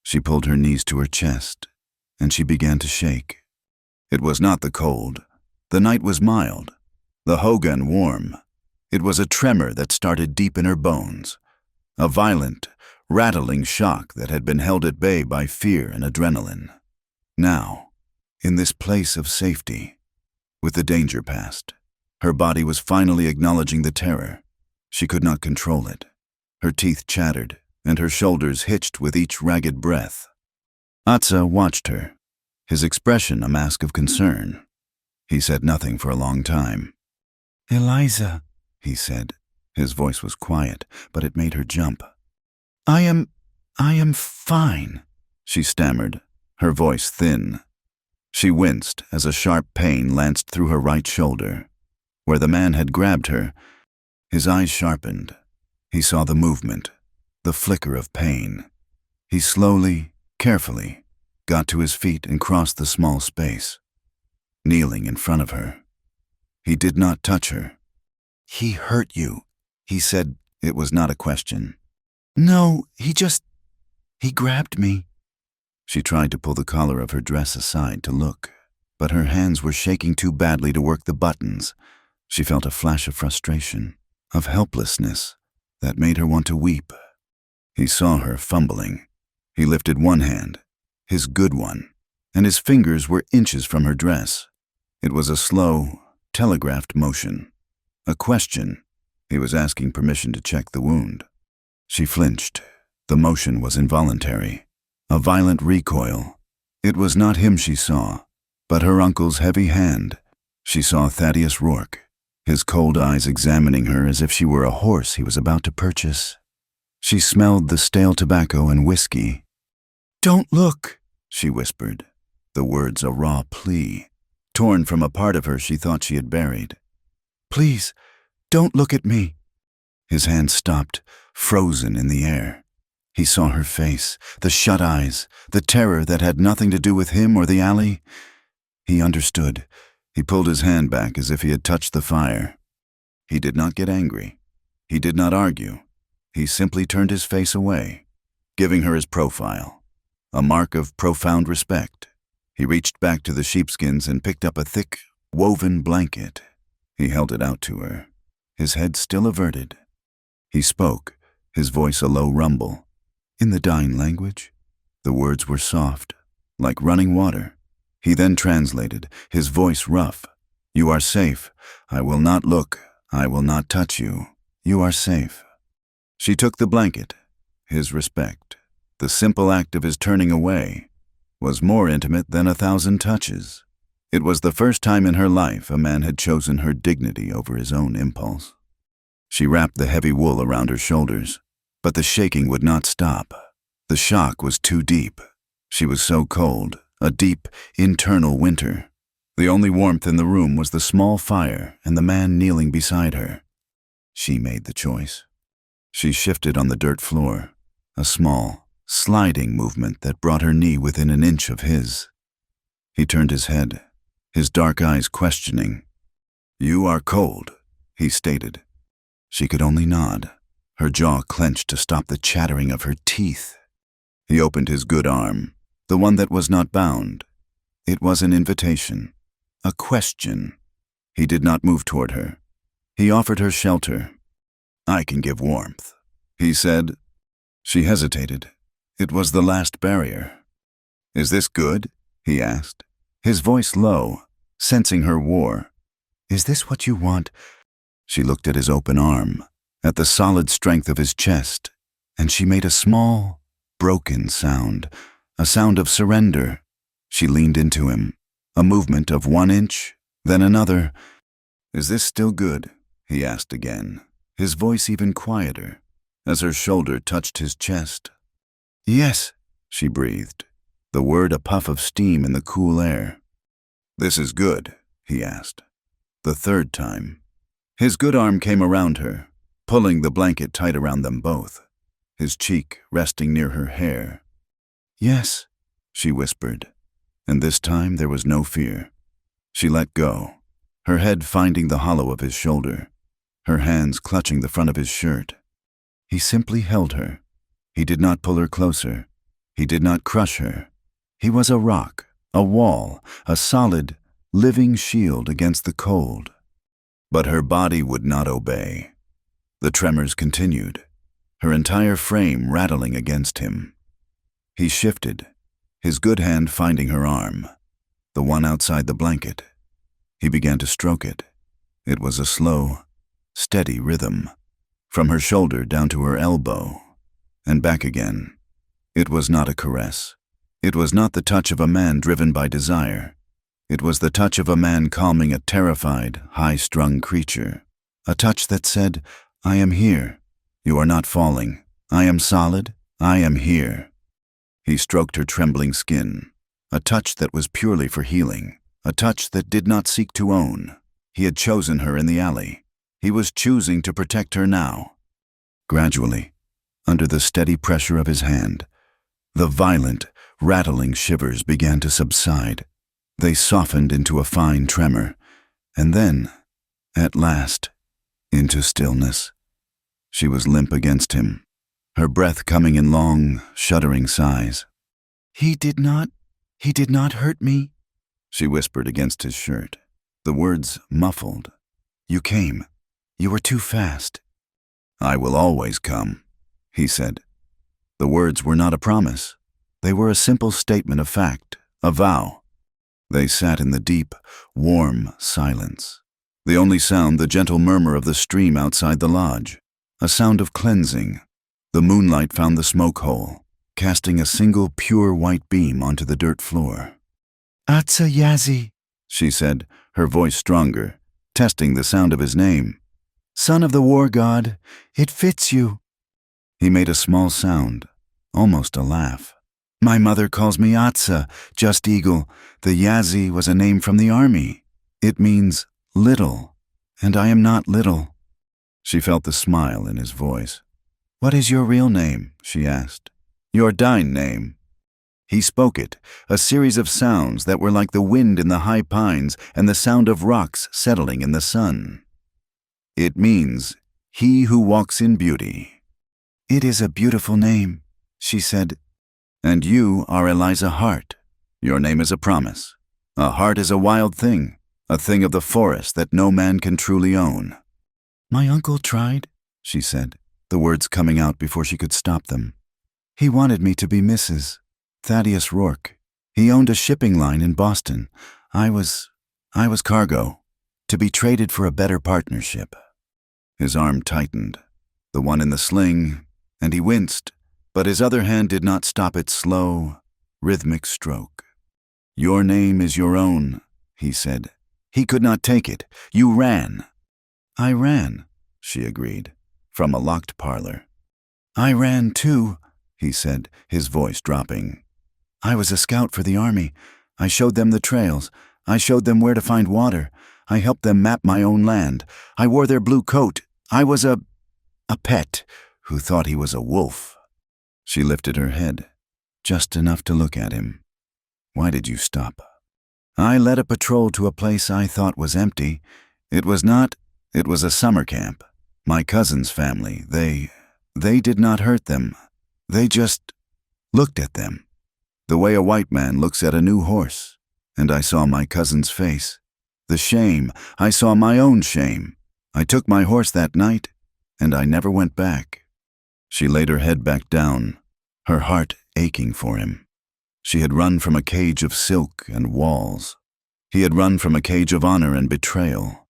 She pulled her knees to her chest, and she began to shake. It was not the cold. The night was mild, the hogan warm. It was a tremor that started deep in her bones, a violent, rattling shock that had been held at bay by fear and adrenaline. Now, in this place of safety, with the danger past, her body was finally acknowledging the terror. She could not control it. Her teeth chattered, and her shoulders hitched with each ragged breath. Atza watched her, his expression a mask of concern. He said nothing for a long time. Eliza, he said. His voice was quiet, but it made her jump. I am fine, she stammered, her voice thin. She winced as a sharp pain lanced through her right shoulder. Where the man had grabbed her, his eyes sharpened. He saw the movement, the flicker of pain. He slowly, carefully, got to his feet and crossed the small space, kneeling in front of her. He did not touch her. He hurt you, he said. It was not a question. No, he grabbed me. She tried to pull the collar of her dress aside to look, but her hands were shaking too badly to work the buttons. She felt a flash of frustration, of helplessness, that made her want to weep. He saw her fumbling. He lifted one hand, his good one, and his fingers were inches from her dress. It was a slow, telegraphed motion. A question. He was asking permission to check the wound. She flinched. The motion was involuntary. A violent recoil. It was not him she saw, but her uncle's heavy hand. She saw Thaddeus Rourke, his cold eyes examining her as if she were a horse he was about to purchase. She smelled the stale tobacco and whiskey. Don't look, she whispered, the words a raw plea, torn from a part of her she thought she had buried. Please, don't look at me. His hand stopped, frozen in the air. He saw her face, the shut eyes, the terror that had nothing to do with him or the alley. He understood. He pulled his hand back as if he had touched the fire. He did not get angry. He did not argue. He simply turned his face away, giving her his profile, a mark of profound respect. He reached back to the sheepskins and picked up a thick, woven blanket. He held it out to her, his head still averted. He spoke, his voice a low rumble. In the dying language, the words were soft, like running water. He then translated, his voice rough. You are safe. I will not look. I will not touch you. You are safe. She took the blanket. His respect, the simple act of his turning away, was more intimate than 1,000 touches. It was the first time in her life a man had chosen her dignity over his own impulse. She wrapped the heavy wool around her shoulders, but the shaking would not stop. The shock was too deep. She was so cold, a deep, internal winter. The only warmth in the room was the small fire and the man kneeling beside her. She made the choice. She shifted on the dirt floor, a small, sliding movement that brought her knee within an inch of his. He turned his head, his dark eyes questioning. You are cold, he stated. She could only nod, her jaw clenched to stop the chattering of her teeth. He opened his good arm, the one that was not bound. It was an invitation, a question. He did not move toward her. He offered her shelter. I can give warmth, he said. She hesitated. It was the last barrier. Is this good? He asked, his voice low, sensing her war. Is this what you want? She looked at his open arm, at the solid strength of his chest, and she made a small, broken sound, a sound of surrender. She leaned into him, a movement of 1 inch, then another. "Is this still good?" he asked again, his voice even quieter, as her shoulder touched his chest. "Yes," she breathed, the word a puff of steam in the cool air. "This is good," he asked, the third time. His good arm came around her, pulling the blanket tight around them both, his cheek resting near her hair. "Yes," she whispered, and this time there was no fear. She let go, her head finding the hollow of his shoulder, her hands clutching the front of his shirt. He simply held her. He did not pull her closer. He did not crush her. He was a rock, a wall, a solid, living shield against the cold. But her body would not obey. The tremors continued, her entire frame rattling against him. He shifted, his good hand finding her arm, the one outside the blanket. He began to stroke it. It was a slow, steady rhythm, from her shoulder down to her elbow, and back again. It was not a caress. It was not the touch of a man driven by desire. It was the touch of a man calming a terrified, high-strung creature. A touch that said, "I am here. You are not falling. I am solid. I am here." He stroked her trembling skin, a touch that was purely for healing, a touch that did not seek to own. He had chosen her in the alley. He was choosing to protect her now. Gradually, under the steady pressure of his hand, the violent, rattling shivers began to subside. They softened into a fine tremor, and then, at last, into stillness. She was limp against him, her breath coming in long, shuddering sighs. He did not hurt me," she whispered against his shirt, the words muffled. "You came. You were too fast." "I will always come," he said. The words were not a promise. They were a simple statement of fact, a vow. They sat in the deep, warm silence. The only sound the gentle murmur of the stream outside the lodge, a sound of cleansing. The moonlight found the smoke hole, casting a single pure white beam onto the dirt floor. "Atsa Yazi," she said, her voice stronger, testing the sound of his name. "Son of the war god, it fits you." He made a small sound, almost a laugh. "My mother calls me Atsa, just eagle. The Yazi was a name from the army. It means little, and I am not little." She felt the smile in his voice. "What is your real name?" she asked. "Your Dine name." He spoke it, a series of sounds that were like the wind in the high pines and the sound of rocks settling in the sun. "It means, he who walks in beauty." "It is a beautiful name," she said. "And you are Eliza Hart. Your name is a promise. A heart is a wild thing, a thing of the forest that no man can truly own." "My uncle tried," she said, the words coming out before she could stop them. "He wanted me to be Mrs. Thaddeus Rourke. He owned a shipping line in Boston. I was cargo, to be traded for a better partnership." His arm tightened, the one in the sling, and he winced, but his other hand did not stop its slow, rhythmic stroke. "Your name is your own," he said. "He could not take it. You ran." "I ran," she agreed, from a locked parlor. "I ran too," he said, his voice dropping. "I was a scout for the army. I showed them the trails. I showed them where to find water. I helped them map my own land. I wore their blue coat. I was a pet who thought he was a wolf." She lifted her head, just enough to look at him. "Why did you stop?" "I led a patrol to a place I thought was empty. It was not. It was a summer camp. My cousin's family, they did not hurt them. They just looked at them, the way a white man looks at a new horse. And I saw my cousin's face. The shame. I saw my own shame. I took my horse that night, and I never went back." She laid her head back down, her heart aching for him. She had run from a cage of silk and walls. He had run from a cage of honor and betrayal.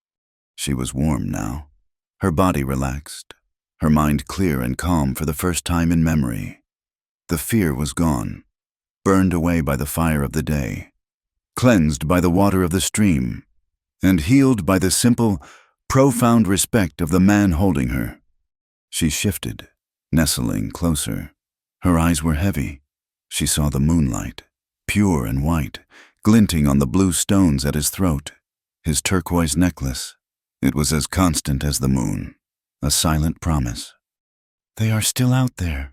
She was warm now, her body relaxed, her mind clear and calm for the first time in memory. The fear was gone, burned away by the fire of the day, cleansed by the water of the stream, and healed by the simple, profound respect of the man holding her. She shifted, nestling closer. Her eyes were heavy. She saw the moonlight, pure and white, glinting on the blue stones at his throat, his turquoise necklace. It was as constant as the moon, a silent promise. "They are still out there,"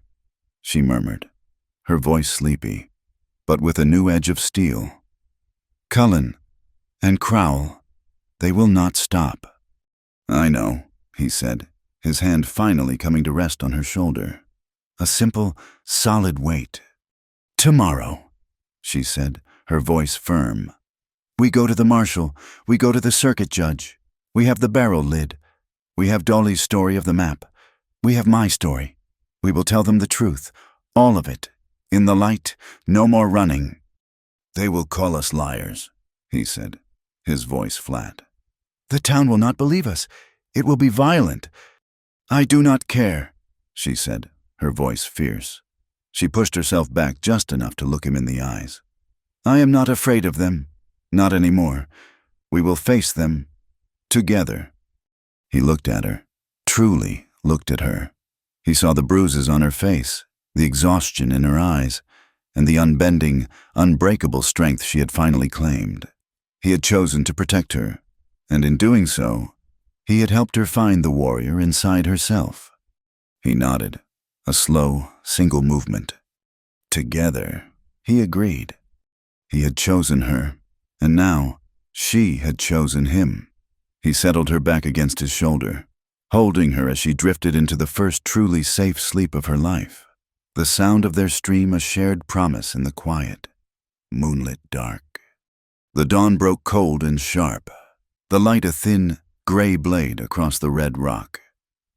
she murmured, her voice sleepy, but with a new edge of steel. "Cullen and Crowell, they will not stop." "I know," he said, his hand finally coming to rest on her shoulder. A simple, solid weight. "Tomorrow," she said, her voice firm. "We go to the marshal, we go to the circuit judge. We have the barrel lid. We have Dolly's story of the map. We have my story. We will tell them the truth, all of it, in the light, no more running." "They will call us liars," he said, his voice flat. "The town will not believe us. It will be violent." "I do not care," she said, her voice fierce. She pushed herself back just enough to look him in the eyes. "I am not afraid of them. Not anymore. We will face them. Together." He looked at her, truly looked at her. He saw the bruises on her face, the exhaustion in her eyes, and the unbending, unbreakable strength she had finally claimed. He had chosen to protect her, and in doing so, he had helped her find the warrior inside herself. He nodded, a slow, single movement. Together, he agreed. He had chosen her, and now she had chosen him. He settled her back against his shoulder, holding her as she drifted into the first truly safe sleep of her life. The sound of their stream a shared promise in the quiet, moonlit dark. The dawn broke cold and sharp, the light a thin, gray blade across the red rock.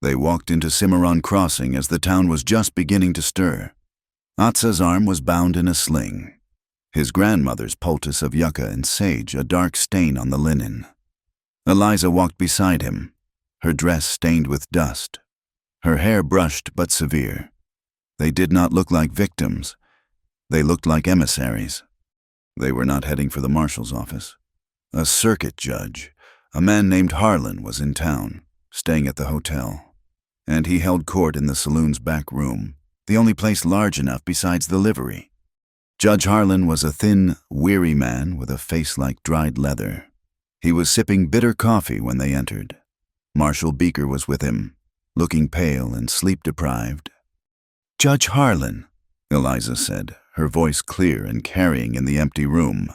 They walked into Cimarron Crossing as the town was just beginning to stir. Atsa's arm was bound in a sling, his grandmother's poultice of yucca and sage a dark stain on the linen. Eliza walked beside him, her dress stained with dust, her hair brushed but severe. They did not look like victims. They looked like emissaries. They were not heading for the marshal's office. A circuit judge, a man named Harlan, was in town, staying at the hotel, and he held court in the saloon's back room, the only place large enough besides the livery. Judge Harlan was a thin, weary man with a face like dried leather. He was sipping bitter coffee when they entered. Marshal Beaker was with him, looking pale and sleep-deprived. "Judge Harlan," Eliza said, her voice clear and carrying in the empty room.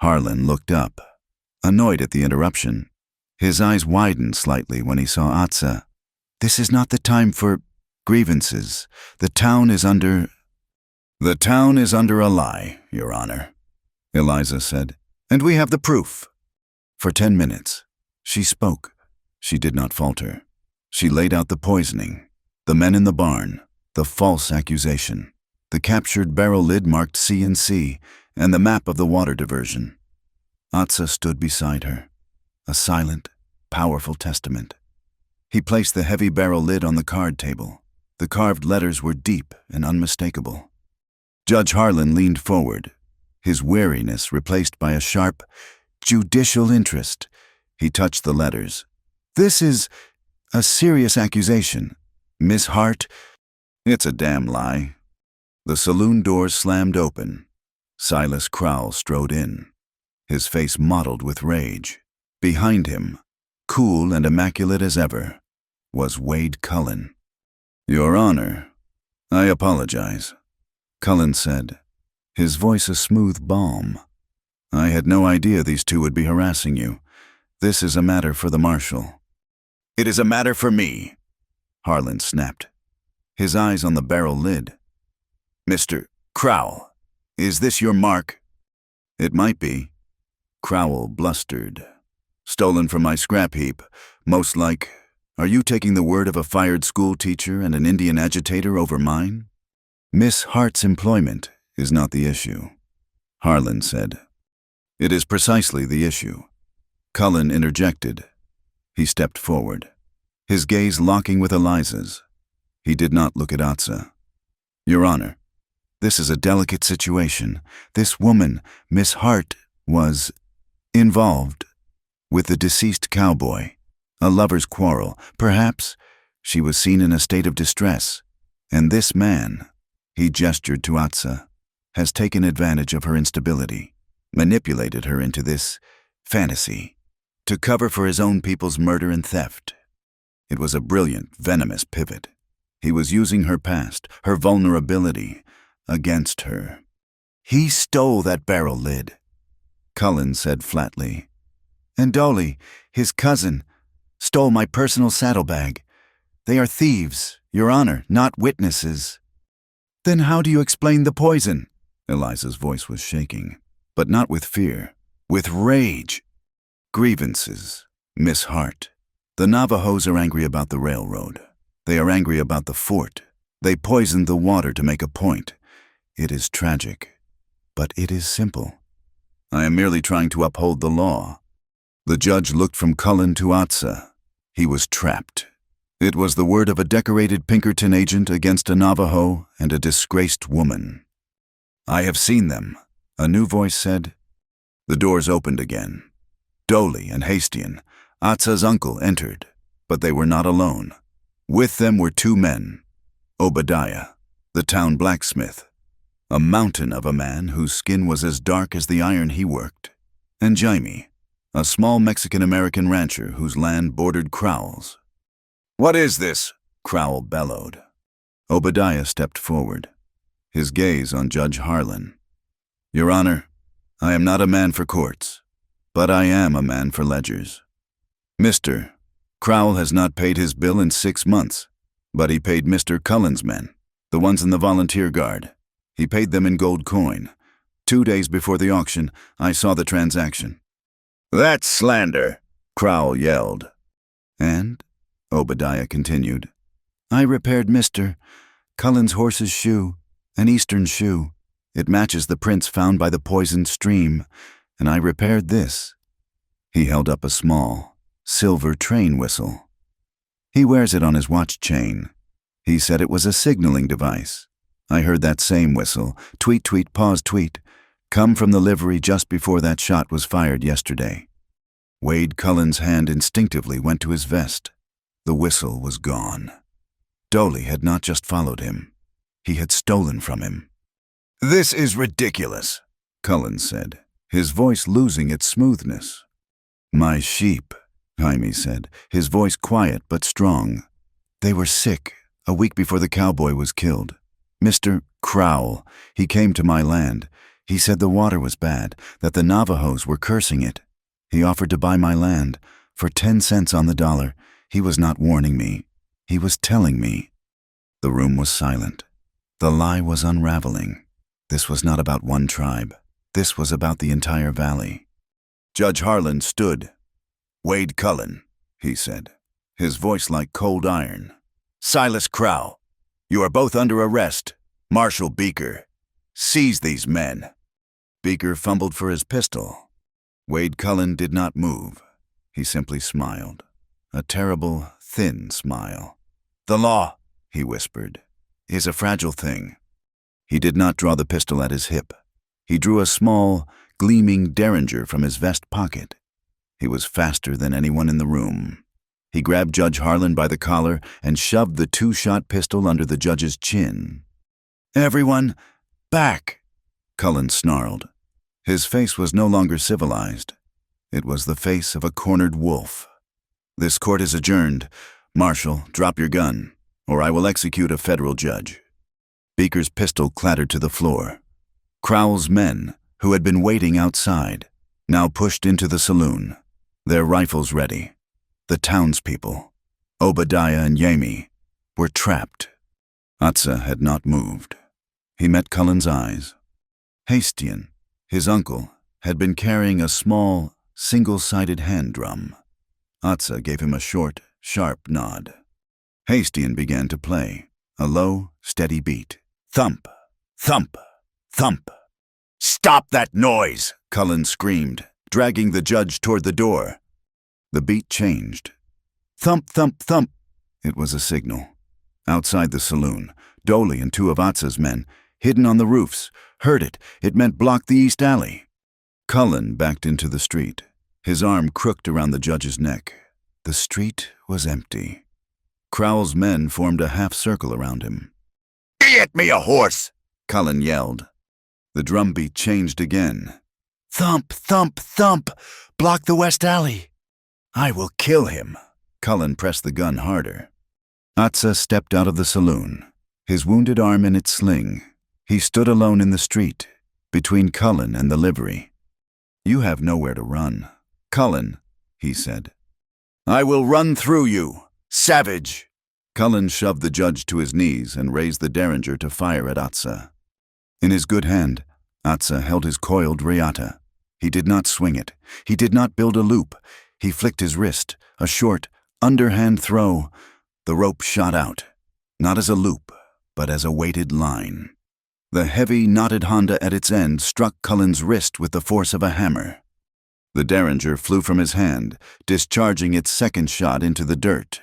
Harlan looked up, annoyed at the interruption. His eyes widened slightly when he saw Atsa. "This is not the time for grievances. The town is under—" "The town is under a lie, Your Honor," Eliza said, "and we have the proof." For 10 minutes, she spoke. She did not falter. She laid out the poisoning, the men in the barn, the false accusation, the captured barrel lid marked C&C, and the map of the water diversion. Atsa stood beside her, a silent, powerful testament. He placed the heavy barrel lid on the card table. The carved letters were deep and unmistakable. Judge Harlan leaned forward, his wariness replaced by a sharp, judicial interest. He touched the letters. "This is a serious accusation. Miss Hart—" "It's a damn lie." The saloon doors slammed open. Silas Crowell strode in, his face mottled with rage. Behind him, cool and immaculate as ever, was Wade Cullen. "Your Honor, I apologize," Cullen said, his voice a smooth balm. "I had no idea these two would be harassing you. This is a matter for the marshal." "It is a matter for me," Harlan snapped, his eyes on the barrel lid. "Mr. Crowell, is this your mark?" "It might be," Crowell blustered. "Stolen from my scrap heap, most like. Are you taking the word of a fired school teacher and an Indian agitator over mine?" "Miss Hart's employment is not the issue," Harlan said. "It is precisely the issue." Cullen interjected. He stepped forward. his gaze locking with Eliza's. He did not look at Atsa. "Your Honor, this is a delicate situation. This woman, Miss Hart, was involved with the deceased cowboy. A lover's quarrel. Perhaps she was seen in a state of distress. And this man," he gestured to Atsa, "has taken advantage of her instability, manipulated her into this fantasy, to cover for his own people's murder and theft." It was a brilliant, venomous pivot. He was using her past, her vulnerability, against her. "He stole that barrel lid," Cullen said flatly. "And Dolly, his cousin, stole my personal saddlebag. They are thieves, Your Honor, not witnesses." "Then how do you explain the poison?" Eliza's voice was shaking, but not with fear, with rage. "Grievances, Miss Hart. The Navajos are angry about the railroad. They are angry about the fort. They poisoned the water to make a point. It is tragic, but it is simple. I am merely trying to uphold the law." The judge looked from Cullen to Atsa. He was trapped. It was the word of a decorated Pinkerton agent against a Navajo and a disgraced woman. "I have seen them," a new voice said. The doors opened again. Dolly and Hastian, Atsa's uncle, entered, but they were not alone. With them were two men, Obadiah, the town blacksmith, a mountain of a man whose skin was as dark as the iron he worked, and Jaime, a small Mexican-American rancher whose land bordered Crowell's. "What is this?" Crowell bellowed. Obadiah stepped forward, his gaze on Judge Harlan. "Your Honor, I am not a man for courts, but I am a man for ledgers. Mr. Crowell has not paid his bill in 6 months, but he paid Mr. Cullen's men, the ones in the volunteer guard. He paid them in gold coin. 2 days before the auction, I saw the transaction." "That's slander," Crowell yelled. "And," Obadiah continued, "I repaired Mr. Cullen's horse's shoe, an eastern shoe. It matches the prints found by the poisoned stream, and I repaired this." He held up a small, silver train whistle. "He wears it on his watch chain. He said it was a signaling device. I heard that same whistle, tweet, tweet, pause, tweet, come from the livery just before that shot was fired yesterday." Wade Cullen's hand instinctively went to his vest. The whistle was gone. Dolly had not just followed him. He had stolen from him. "This is ridiculous," Cullen said, his voice losing its smoothness. "My sheep," Jaime said, his voice quiet but strong. "They were sick a week before the cowboy was killed. Mr. Crowell, he came to my land. He said the water was bad, that the Navajos were cursing it. He offered to buy my land for 10 cents on the dollar. He was not warning me. He was telling me." The room was silent. The lie was unraveling. This was not about one tribe. This was about the entire valley. Judge Harlan stood. "Wade Cullen," he said, his voice like cold iron. "Silas Crowell, you are both under arrest. Marshal Beaker, seize these men." Beaker fumbled for his pistol. Wade Cullen did not move. He simply smiled, a terrible, thin smile. "The law," he whispered, "is a fragile thing." He did not draw the pistol at his hip. He drew a small, gleaming derringer from his vest pocket. He was faster than anyone in the room. He grabbed Judge Harlan by the collar and shoved the 2-shot pistol under the judge's chin. "Everyone, back!" Cullen snarled. His face was no longer civilized. It was the face of a cornered wolf. "This court is adjourned. Marshal, drop your gun, or I will execute a federal judge." Beaker's pistol clattered to the floor. Crowell's men, who had been waiting outside, now pushed into the saloon, their rifles ready. The townspeople, Obadiah and Jaime, were trapped. Atsa had not moved. He met Cullen's eyes. Hastian, his uncle, had been carrying a small, single-sided hand drum. Atsa gave him a short, sharp nod. Hastian began to play, a low, steady beat. Thump, thump, thump. "Stop that noise!" Cullen screamed, dragging the judge toward the door. The beat changed. Thump, thump, thump, It was a signal. Outside the saloon, Dolly and two of Atsa's men, hidden on the roofs, heard it. It meant block the east alley. Cullen backed into the street, his arm crooked around the judge's neck. The street was empty. Crowell's men formed a half-circle around him. "Get me a horse!" Cullen yelled. The drumbeat changed again. "Thump, thump, thump! Block the west alley!" "I will kill him!" Cullen pressed the gun harder. Atsa stepped out of the saloon, his wounded arm in its sling. He stood alone in the street, between Cullen and the livery. "You have nowhere to run, Cullen," he said. "I will run through you, savage!" Cullen shoved the judge to his knees and raised the derringer to fire at Atsa. In his good hand, Atsa held his coiled riata. He did not swing it. He did not build a loop. He flicked his wrist, a short, underhand throw. The rope shot out, not as a loop, but as a weighted line. The heavy, knotted Honda at its end struck Cullen's wrist with the force of a hammer. The derringer flew from his hand, discharging its second shot into the dirt.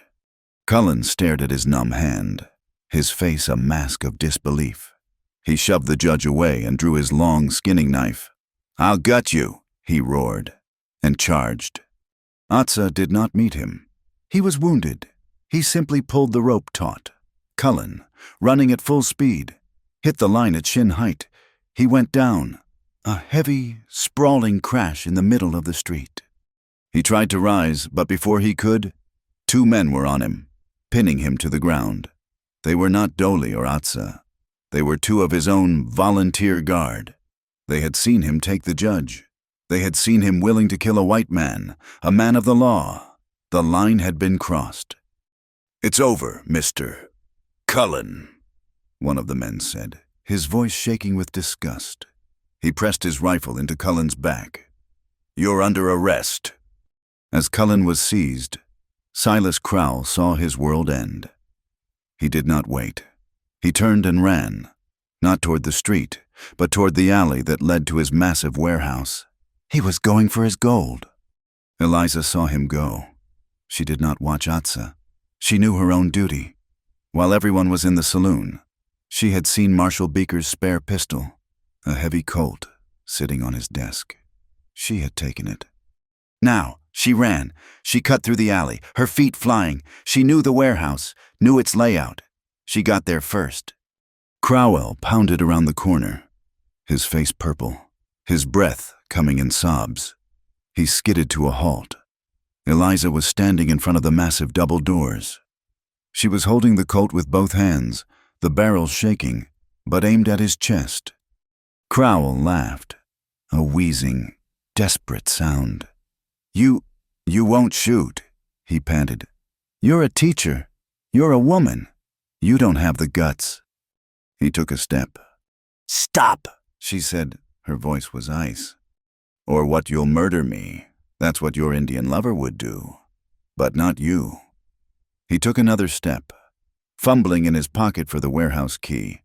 Cullen stared at his numb hand, his face a mask of disbelief. He shoved the judge away and drew his long skinning knife. "I'll gut you," he roared, and charged. Atsa did not meet him. He was wounded. He simply pulled the rope taut. Cullen, running at full speed, hit the line at shin height. He went down, a heavy, sprawling crash in the middle of the street. He tried to rise, but before he could, two men were on him, pinning him to the ground. They were not Dolly or Atsa. They were two of his own volunteer guard. They had seen him take the judge. They had seen him willing to kill a white man, a man of the law. The line had been crossed. "It's over, Mr. Cullen," one of the men said, his voice shaking with disgust. He pressed his rifle into Cullen's back. "You're under arrest." As Cullen was seized, Silas Crowell saw his world end. He did not wait. He turned and ran, not toward the street, but toward the alley that led to his massive warehouse. He was going for his gold. Eliza saw him go. She did not watch Atsa. She knew her own duty. While everyone was in the saloon, she had seen Marshal Beaker's spare pistol, a heavy Colt, sitting on his desk. She had taken it. Now, she ran. She cut through the alley, her feet flying. She knew the warehouse, knew its layout. She got there first. Crowell pounded around the corner, his face purple, his breath coming in sobs. He skidded to a halt. Eliza was standing in front of the massive double doors. She was holding the Colt with both hands, the barrel shaking, but aimed at his chest. Crowell laughed, a wheezing, desperate sound. You won't shoot," he panted. "You're a teacher. You're a woman. You don't have the guts." He took a step. "Stop," she said. Her voice was ice. "Or what you'll murder me. That's what your Indian lover would do. But not you." He took another step, fumbling in his pocket for the warehouse key.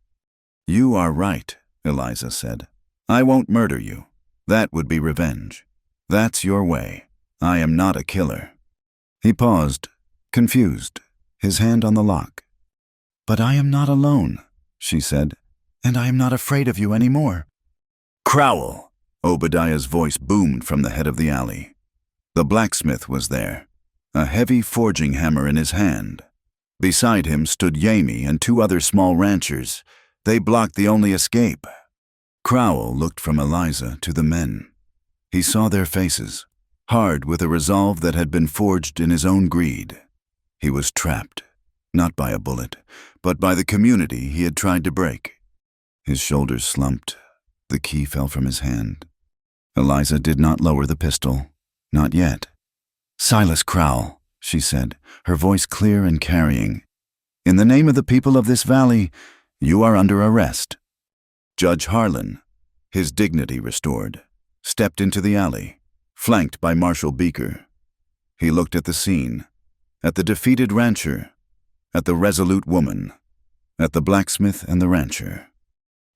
"You are right," Eliza said. "I won't murder you. That would be revenge. That's your way. I am not a killer." He paused, confused, his hand on the lock. "But I am not alone," she said, "and I am not afraid of you anymore." "Crowell!" Obadiah's voice boomed from the head of the alley. The blacksmith was there, a heavy forging hammer in his hand. Beside him stood Yami and two other small ranchers. They blocked the only escape. Crowell looked from Eliza to the men. He saw their faces, hard with a resolve that had been forged in his own greed. He was trapped, not by a bullet, but by the community he had tried to break. His shoulders slumped. The key fell from his hand. Eliza did not lower the pistol. Not yet. "Silas Crowell," she said, her voice clear and carrying. "In the name of the people of this valley, you are under arrest." Judge Harlan, his dignity restored, stepped into the alley, flanked by Marshal Beaker. He looked at the scene, at the defeated rancher, at the resolute woman, at the blacksmith and the rancher.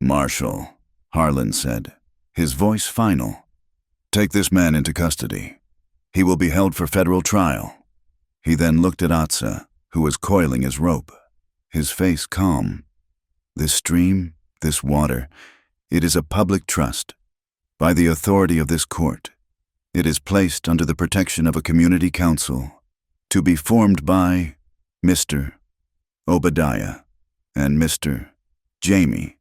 "Marshal," Harlan said, his voice final, "take this man into custody. He will be held for federal trial." He then looked at Atsa, who was coiling his rope, his face calm. This stream, this water, it is a public trust. By the authority of this court, it is placed under the protection of a community council, to be formed by Mr. Obadiah and Mr. Jamie,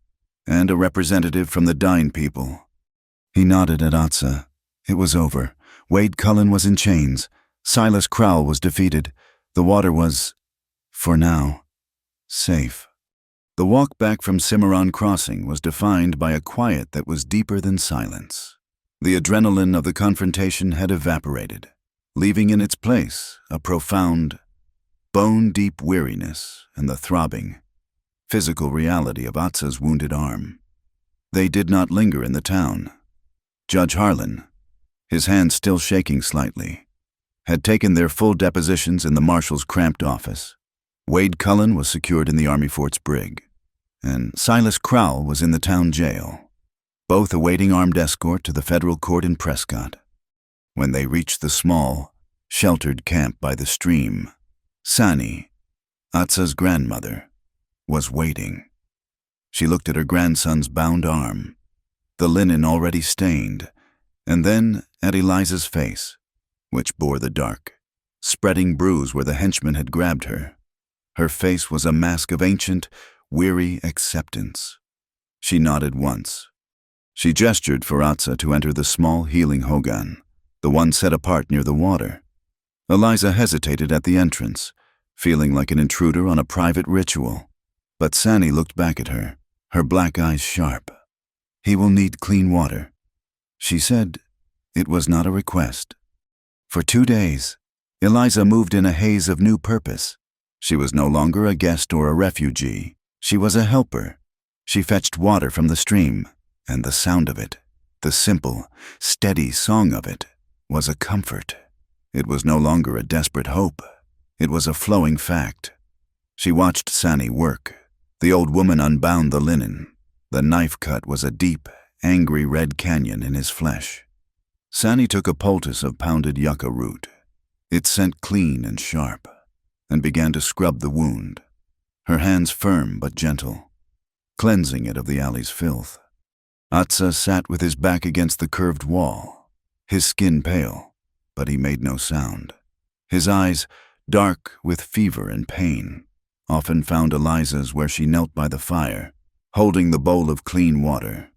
and a representative from the Dine people. He nodded at Atsa. It was over. Wade Cullen was in chains. Silas Crowell was defeated. The water was, for now, safe. The walk back from Cimarron Crossing was defined by a quiet that was deeper than silence. The adrenaline of the confrontation had evaporated, leaving in its place a profound, bone-deep weariness and the throbbing, physical reality of Atsa's wounded arm. They did not linger in the town. Judge Harlan, his hands still shaking slightly, had taken their full depositions in the marshal's cramped office. Wade Cullen was secured in the Army Fort's brig, and Silas Crowell was in the town jail, both awaiting armed escort to the federal court in Prescott. When they reached the small, sheltered camp by the stream, Sani, Atsa's grandmother, was waiting. She looked at her grandson's bound arm, the linen already stained, and then at Eliza's face, which bore the dark, spreading bruise where the henchman had grabbed her. Her face was a mask of ancient, weary acceptance. She nodded once. She gestured for Atsa to enter the small healing hogan, the one set apart near the water. Eliza hesitated at the entrance, feeling like an intruder on a private ritual. But Sani looked back at her, her black eyes sharp. "He will need clean water." She said it was not a request. For 2 days, Eliza moved in a haze of new purpose. She was no longer a guest or a refugee. She was a helper. She fetched water from the stream, and the sound of it, the simple, steady song of it, was a comfort. It was no longer a desperate hope. It was a flowing fact. She watched Sani work. The old woman unbound the linen. The knife cut was a deep, angry red canyon in his flesh. Sani took a poultice of pounded yucca root. It scent clean and sharp, and began to scrub the wound, her hands firm but gentle, cleansing it of the alley's filth. Atsa sat with his back against the curved wall, his skin pale, but he made no sound. His eyes, dark with fever and pain, often found Eliza's where she knelt by the fire, holding the bowl of clean water.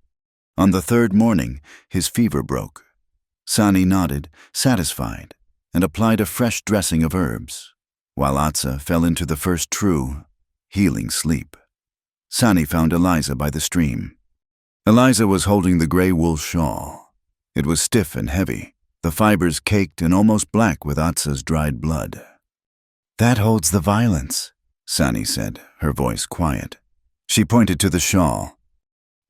On the 3rd morning, his fever broke. Sani nodded, satisfied, and applied a fresh dressing of herbs, while Atsa fell into the first true, healing sleep. Sani found Eliza by the stream. Eliza was holding the gray wool shawl. It was stiff and heavy, the fibers caked and almost black with Atsa's dried blood. "That holds the violence," Sani said, her voice quiet. She pointed to the shawl.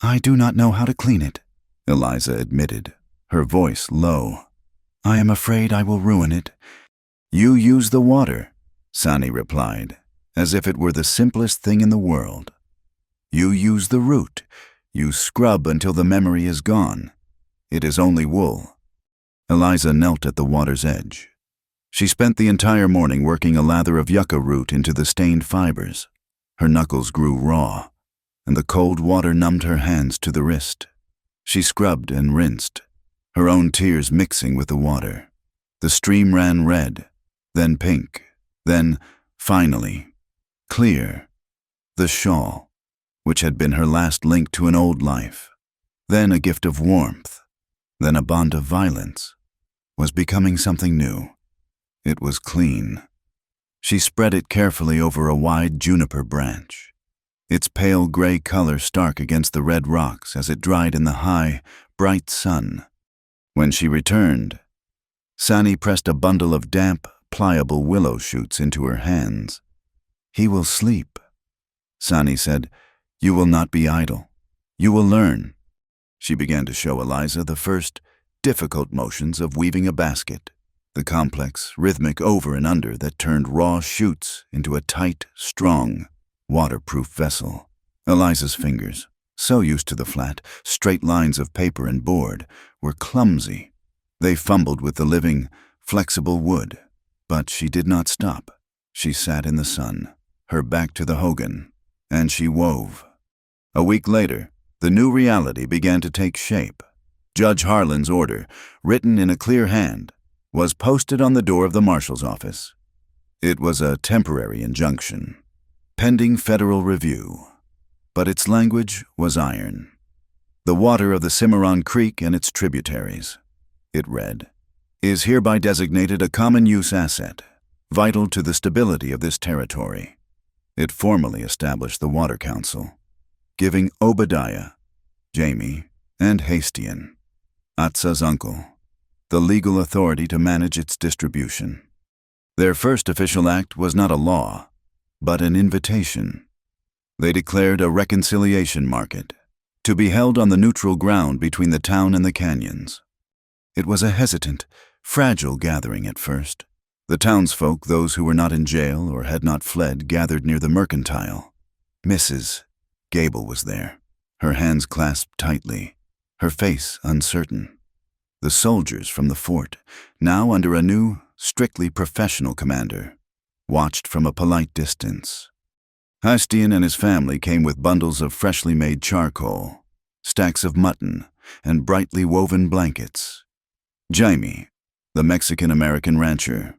"I do not know how to clean it," Eliza admitted, her voice low. "I am afraid I will ruin it." "You use the water," Sani replied, as if it were the simplest thing in the world. "You use the root. You scrub until the memory is gone. It is only wool." Eliza knelt at the water's edge. She spent the entire morning working a lather of yucca root into the stained fibers. Her knuckles grew raw, and the cold water numbed her hands to the wrist. She scrubbed and rinsed, her own tears mixing with the water. The stream ran red, then pink, then, finally, clear. The shawl, which had been her last link to an old life, then a gift of warmth, then a bond of violence, was becoming something new. It was clean. She spread it carefully over a wide juniper branch, its pale gray color stark against the red rocks as it dried in the high, bright sun. When she returned, Sani pressed a bundle of damp, pliable willow shoots into her hands. "He will sleep," Sani said. "You will not be idle. You will learn." She began to show Eliza the first, difficult motions of weaving a basket, the complex, rhythmic over and under that turned raw shoots into a tight, strong, waterproof vessel. Eliza's fingers, so used to the flat, straight lines of paper and board, were clumsy. They fumbled with the living, flexible wood, but she did not stop. She sat in the sun, her back to the hogan, and she wove. A week later, the new reality began to take shape. Judge Harlan's order, written in a clear hand, was posted on the door of the marshal's office. It was a temporary injunction, pending federal review, but its language was iron. The water of the Cimarron Creek and its tributaries, it read, is hereby designated a common use asset, vital to the stability of this territory. It formally established the Water Council, giving Obadiah, Jamie, and Hastian, Atsa's uncle, the legal authority to manage its distribution. Their first official act was not a law, but an invitation. They declared a reconciliation market, to be held on the neutral ground between the town and the canyons. It was a hesitant, fragile gathering at first. The townsfolk, those who were not in jail or had not fled, gathered near the mercantile. Mrs. Gable was there, her hands clasped tightly, her face uncertain. The soldiers from the fort, now under a new, strictly professional commander, watched from a polite distance. Hastian and his family came with bundles of freshly made charcoal, stacks of mutton, and brightly woven blankets. Jamie, the Mexican-American rancher,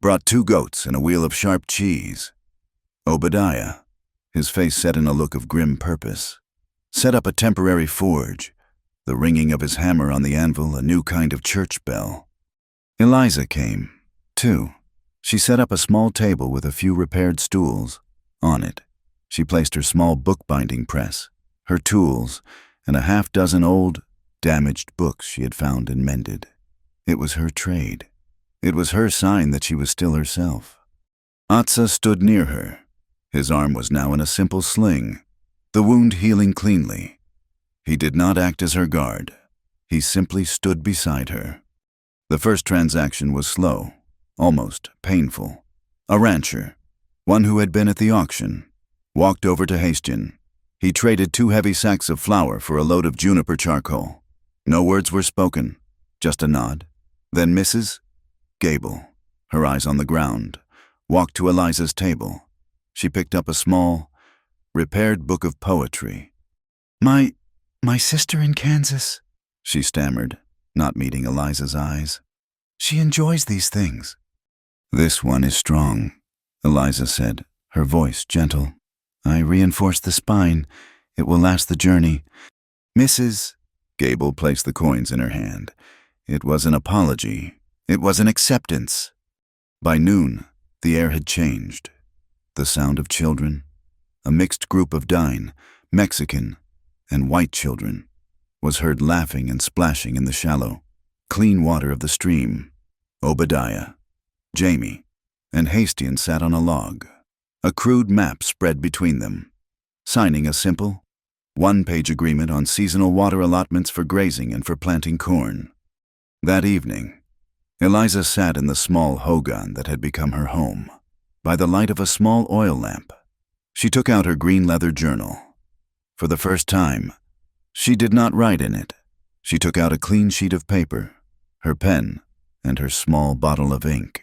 brought 2 goats and a wheel of sharp cheese. Obadiah, his face set in a look of grim purpose, set up a temporary forge, the ringing of his hammer on the anvil a new kind of church bell. Eliza came, too. She set up a small table with a few repaired stools. On it, she placed her small bookbinding press, her tools, and a half-dozen old, damaged books she had found and mended. It was her trade. It was her sign that she was still herself. Atsa stood near her. His arm was now in a simple sling, the wound healing cleanly. He did not act as her guard. He simply stood beside her. The first transaction was slow, almost painful. A rancher, one who had been at the auction, walked over to Hastian. He traded 2 heavy sacks of flour for a load of juniper charcoal. No words were spoken, just a nod. Then Mrs. Gable, her eyes on the ground, walked to Eliza's table. She picked up a small, repaired book of poetry. My sister in Kansas, she stammered, not meeting Eliza's eyes. She enjoys these things. This one is strong, Eliza said, her voice gentle. I reinforced the spine. It will last the journey. Mrs. Gable placed the coins in her hand. It was an apology. It was an acceptance. By noon, the air had changed. The sound of children, a mixed group of Dine, Mexican, and white children, was heard laughing and splashing in the shallow, clean water of the stream. Obadiah, Jamie, and Hastian sat on a log, a crude map spread between them, signing a simple, 1-page agreement on seasonal water allotments for grazing and for planting corn. That evening, Eliza sat in the small hogan that had become her home, by the light of a small oil lamp. She took out her green leather journal. For the first time, she did not write in it. She took out a clean sheet of paper, her pen, and her small bottle of ink.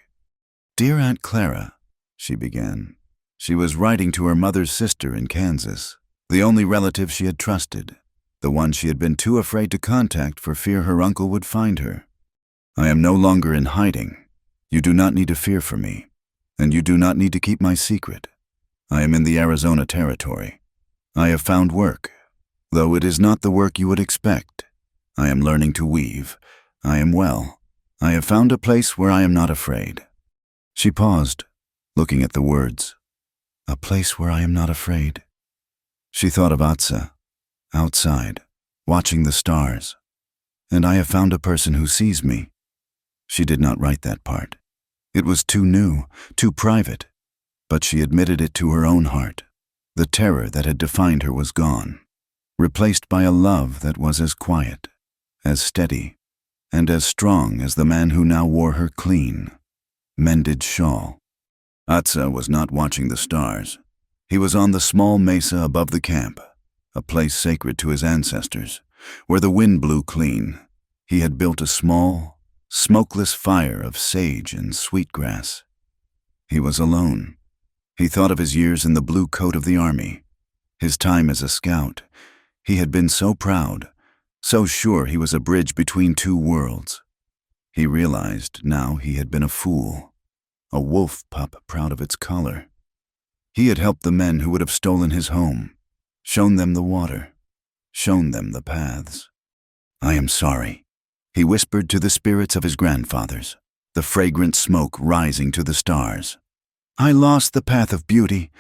Dear Aunt Clara, she began. She was writing to her mother's sister in Kansas, the only relative she had trusted, the one she had been too afraid to contact for fear her uncle would find her. I am no longer in hiding. You do not need to fear for me, and you do not need to keep my secret. I am in the Arizona territory. I have found work, though it is not the work you would expect. I am learning to weave. I am well. I have found a place where I am not afraid. She paused, looking at the words. A place where I am not afraid. She thought of Atsa, outside, watching the stars. And I have found a person who sees me. She did not write that part. It was too new, too private. But she admitted it to her own heart. The terror that had defined her was gone, replaced by a love that was as quiet, as steady, and as strong as the man who now wore her clean, mended shawl. Atsa was not watching the stars. He was on the small mesa above the camp, a place sacred to his ancestors, where the wind blew clean. He had built a small, smokeless fire of sage and sweetgrass. He was alone. He thought of his years in the blue coat of the army, his time as a scout. He had been so proud, so sure he was a bridge between two worlds. He realized now he had been a fool, a wolf pup proud of its color. He had helped the men who would have stolen his home, shown them the water, shown them the paths. "I am sorry," he whispered to the spirits of his grandfathers, the fragrant smoke rising to the stars. "I lost the path of beauty.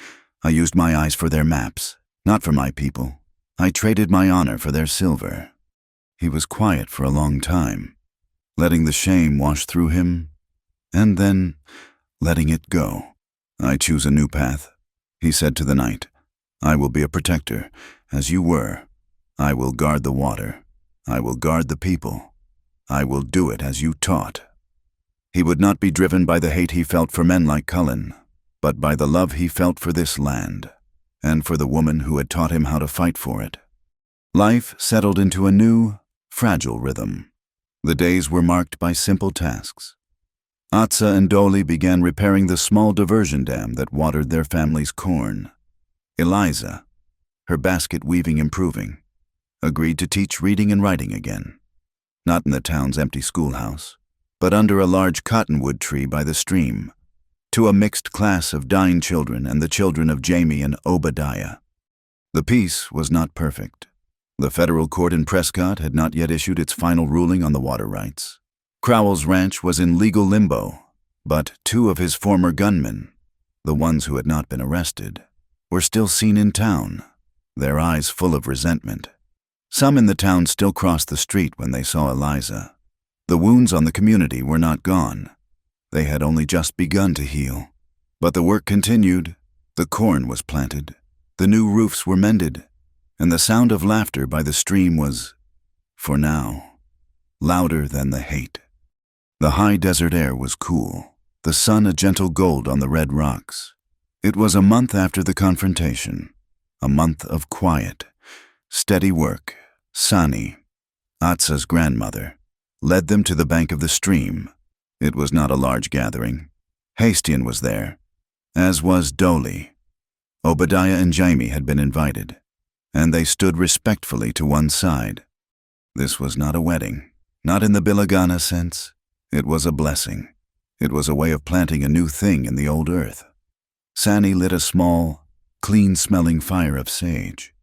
I used my eyes for their maps, not for my people. I traded my honor for their silver." He was quiet for a long time, letting the shame wash through him, and then letting it go. "I choose a new path," he said to the night. "I will be a protector, as you were. I will guard the water. I will guard the people. I will do it as you taught." He would not be driven by the hate he felt for men like Cullen, but by the love he felt for this land, and for the woman who had taught him how to fight for it. Life settled into a new, fragile rhythm. The days were marked by simple tasks. Atsa and Dolly began repairing the small diversion dam that watered their family's corn. Eliza, her basket weaving improving, agreed to teach reading and writing again. Not in the town's empty schoolhouse, but under a large cottonwood tree by the stream, to a mixed class of dying children and the children of Jamie and Obadiah. The peace was not perfect. The federal court in Prescott had not yet issued its final ruling on the water rights. Crowell's ranch was in legal limbo, but two of his former gunmen, the ones who had not been arrested, were still seen in town, their eyes full of resentment. Some in the town still crossed the street when they saw Eliza. The wounds on the community were not gone. They had only just begun to heal. But the work continued. The corn was planted. The new roofs were mended. And the sound of laughter by the stream was, for now, louder than the hate. The high desert air was cool, the sun a gentle gold on the red rocks. It was a month after the confrontation, a month of quiet, steady work. Sani, Atsa's grandmother, led them to the bank of the stream. It was not a large gathering. Hastian was there, as was Dolly. Obadiah and Jamie had been invited, and they stood respectfully to one side. This was not a wedding, not in the Bilagana sense. It was a blessing. It was a way of planting a new thing in the old earth. Sani lit a small, clean-smelling fire of sage.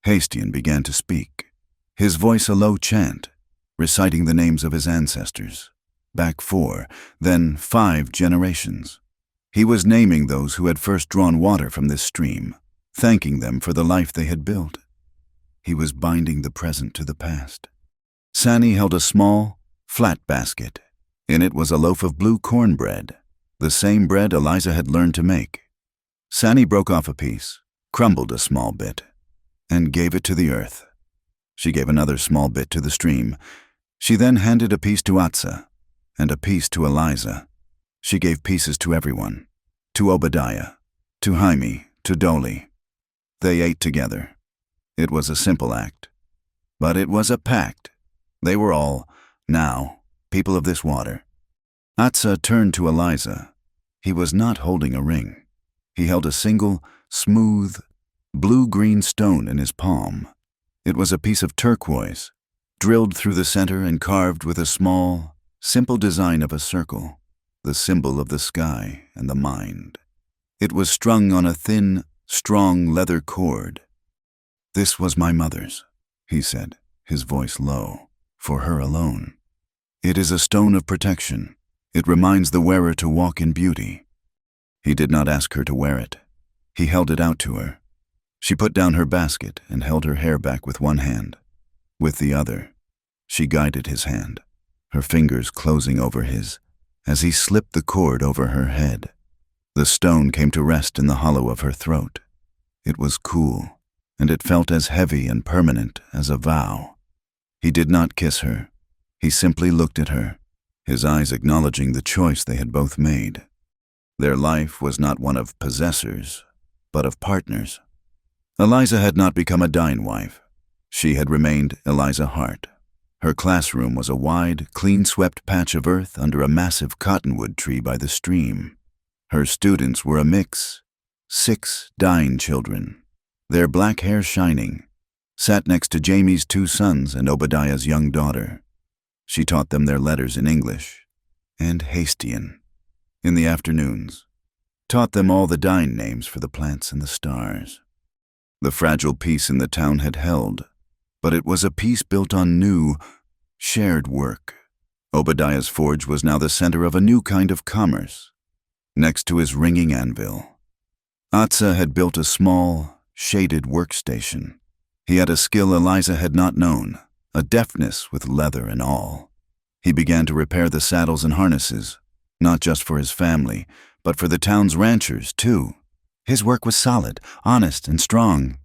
Hastian began to speak, his voice a low chant, reciting the names of his ancestors, back 4, then 5 generations. He was naming those who had first drawn water from this stream, thanking them for the life they had built. He was binding the present to the past. Sani held a small, flat basket. In it was a loaf of blue cornbread, the same bread Eliza had learned to make. Sani broke off a piece, crumbled a small bit, and gave it to the earth. She gave another small bit to the stream. She then handed a piece to Atsa, and a piece to Eliza. She gave pieces to everyone, to Obadiah, to Jaime, to Dolly. They ate together. It was a simple act, but it was a pact. They were all, now, people of this water. Atsa turned to Eliza. He was not holding a ring. He held a single, smooth, blue-green stone in his palm. It was a piece of turquoise, drilled through the center and carved with a small, simple design of a circle, the symbol of the sky and the mind. It was strung on a thin, strong leather cord. "This was my mother's," he said, his voice low, "for her alone. It is a stone of protection. It reminds the wearer to walk in beauty." He did not ask her to wear it. He held it out to her. She put down her basket and held her hair back with one hand. With the other, she guided his hand, her fingers closing over his, as he slipped the cord over her head. The stone came to rest in the hollow of her throat. It was cool, and it felt as heavy and permanent as a vow. He did not kiss her. He simply looked at her, his eyes acknowledging the choice they had both made. Their life was not one of possessors, but of partners. Eliza had not become a dying wife. She had remained Eliza Hart. Her classroom was a wide, clean-swept patch of earth under a massive cottonwood tree by the stream. Her students were a mix. 6 dying children, their black hair shining, sat next to Jamie's 2 sons and Obadiah's young daughter. She taught them their letters in English and Hastian in the afternoons, taught them all the Dine names for the plants and the stars. The fragile peace in the town had held, but it was a peace built on new, shared work. Obadiah's forge was now the center of a new kind of commerce, next to his ringing anvil. Atza had built a small, shaded workstation. He had a skill Eliza had not known, a deftness with leather and all. He began to repair the saddles and harnesses, not just for his family, but for the town's ranchers, too. His work was solid, honest, and strong.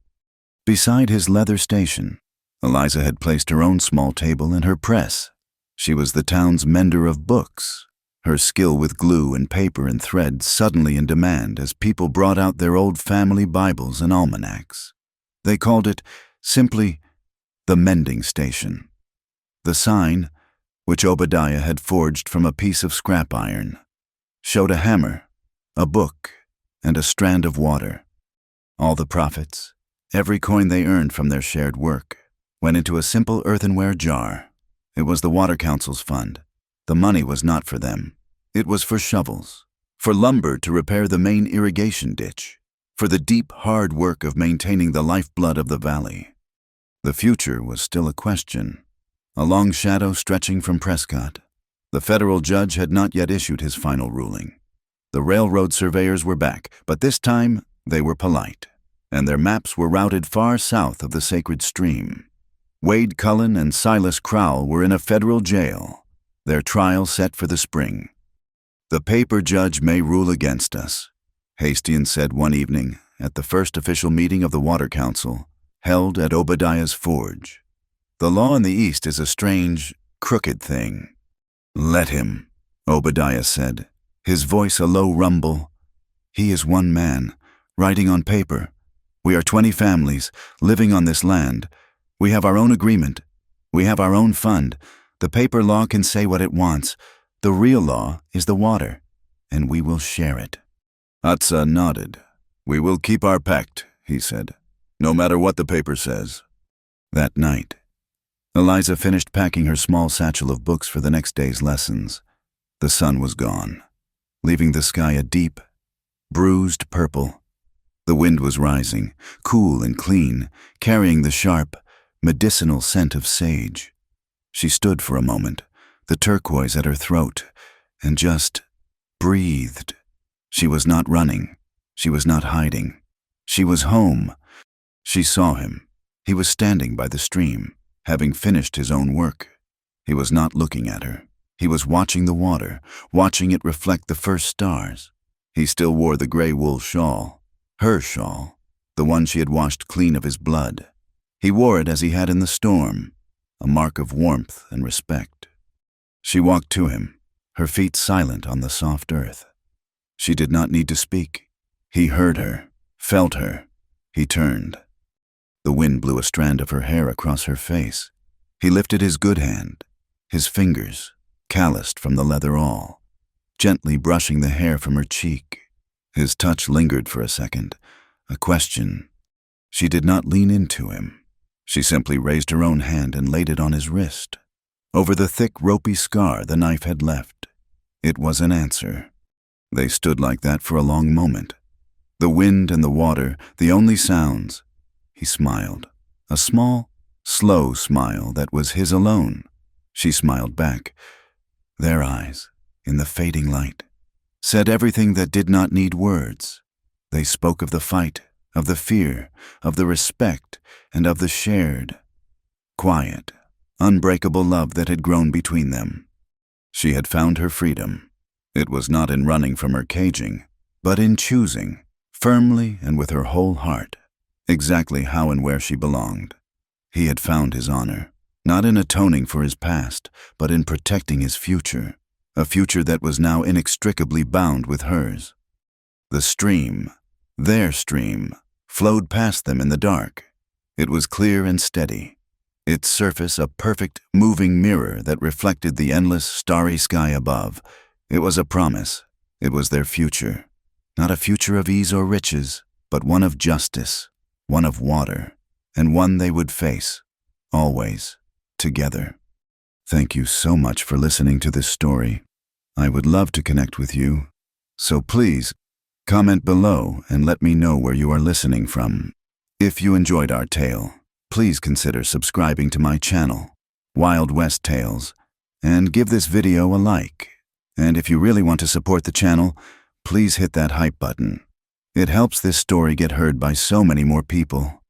Beside his leather station, Eliza had placed her own small table and her press. She was the town's mender of books, her skill with glue and paper and thread suddenly in demand as people brought out their old family Bibles and almanacs. They called it simply the mending station. The sign, which Obadiah had forged from a piece of scrap iron, showed a hammer, a book, and a strand of water. All the profits, every coin they earned from their shared work, went into a simple earthenware jar. It was the Water Council's fund. The money was not for them. It was for shovels, for lumber to repair the main irrigation ditch, for the deep, hard work of maintaining the lifeblood of the valley. The future was still a question, a long shadow stretching from Prescott. The federal judge had not yet issued his final ruling. The railroad surveyors were back, but this time they were polite, and their maps were routed far south of the sacred stream. Wade Cullen and Silas Crowell were in a federal jail, their trial set for the spring. "The paper judge may rule against us," Hastian said one evening at the first official meeting of the Water Council, held at Obadiah's forge. "The law in the East is a strange, crooked thing." "Let him," Obadiah said, his voice a low rumble. "He is one man, writing on paper. We are 20 families, living on this land. We have our own agreement. We have our own fund. The paper law can say what it wants. The real law is the water, and we will share it." Atza nodded. "We will keep our pact," he said, "no matter what the paper says." That night, Eliza finished packing her small satchel of books for the next day's lessons. The sun was gone, leaving the sky a deep, bruised purple. The wind was rising, cool and clean, carrying the sharp, medicinal scent of sage. She stood for a moment, the turquoise at her throat, and just breathed. She was not running. She was not hiding. She was home. She saw him. He was standing by the stream, having finished his own work. He was not looking at her. He was watching the water, watching it reflect the first stars. He still wore the gray wool shawl, her shawl, the one she had washed clean of his blood. He wore it as he had in the storm, a mark of warmth and respect. She walked to him, her feet silent on the soft earth. She did not need to speak. He heard her, felt her. He turned. The wind blew a strand of her hair across her face. He lifted his good hand, his fingers, calloused from the leather awl, gently brushing the hair from her cheek. His touch lingered for a second, a question. She did not lean into him. She simply raised her own hand and laid it on his wrist, over the thick, ropey scar the knife had left. It was an answer. They stood like that for a long moment. The wind and the water, the only sounds. He smiled, a small, slow smile that was his alone. She smiled back. Their eyes, in the fading light, said everything that did not need words. They spoke of the fight, of the fear, of the respect, and of the shared, quiet, unbreakable love that had grown between them. She had found her freedom. It was not in running from her caging, but in choosing, firmly and with her whole heart, exactly how and where she belonged. He had found his honor, not in atoning for his past, but in protecting his future, a future that was now inextricably bound with hers. The stream, their stream, flowed past them in the dark. It was clear and steady, its surface a perfect, moving mirror that reflected the endless, starry sky above. It was a promise. It was their future, Not a future of ease or riches, but one of justice, one of water, and one they would face, always, together. Thank you so much for listening to this story. I would love to connect with you, so please, comment below and let me know where you are listening from. If you enjoyed our tale, please consider subscribing to my channel, Wild West Tales, and give this video a like. And if you really want to support the channel, please hit that hype button. It helps this story get heard by so many more people.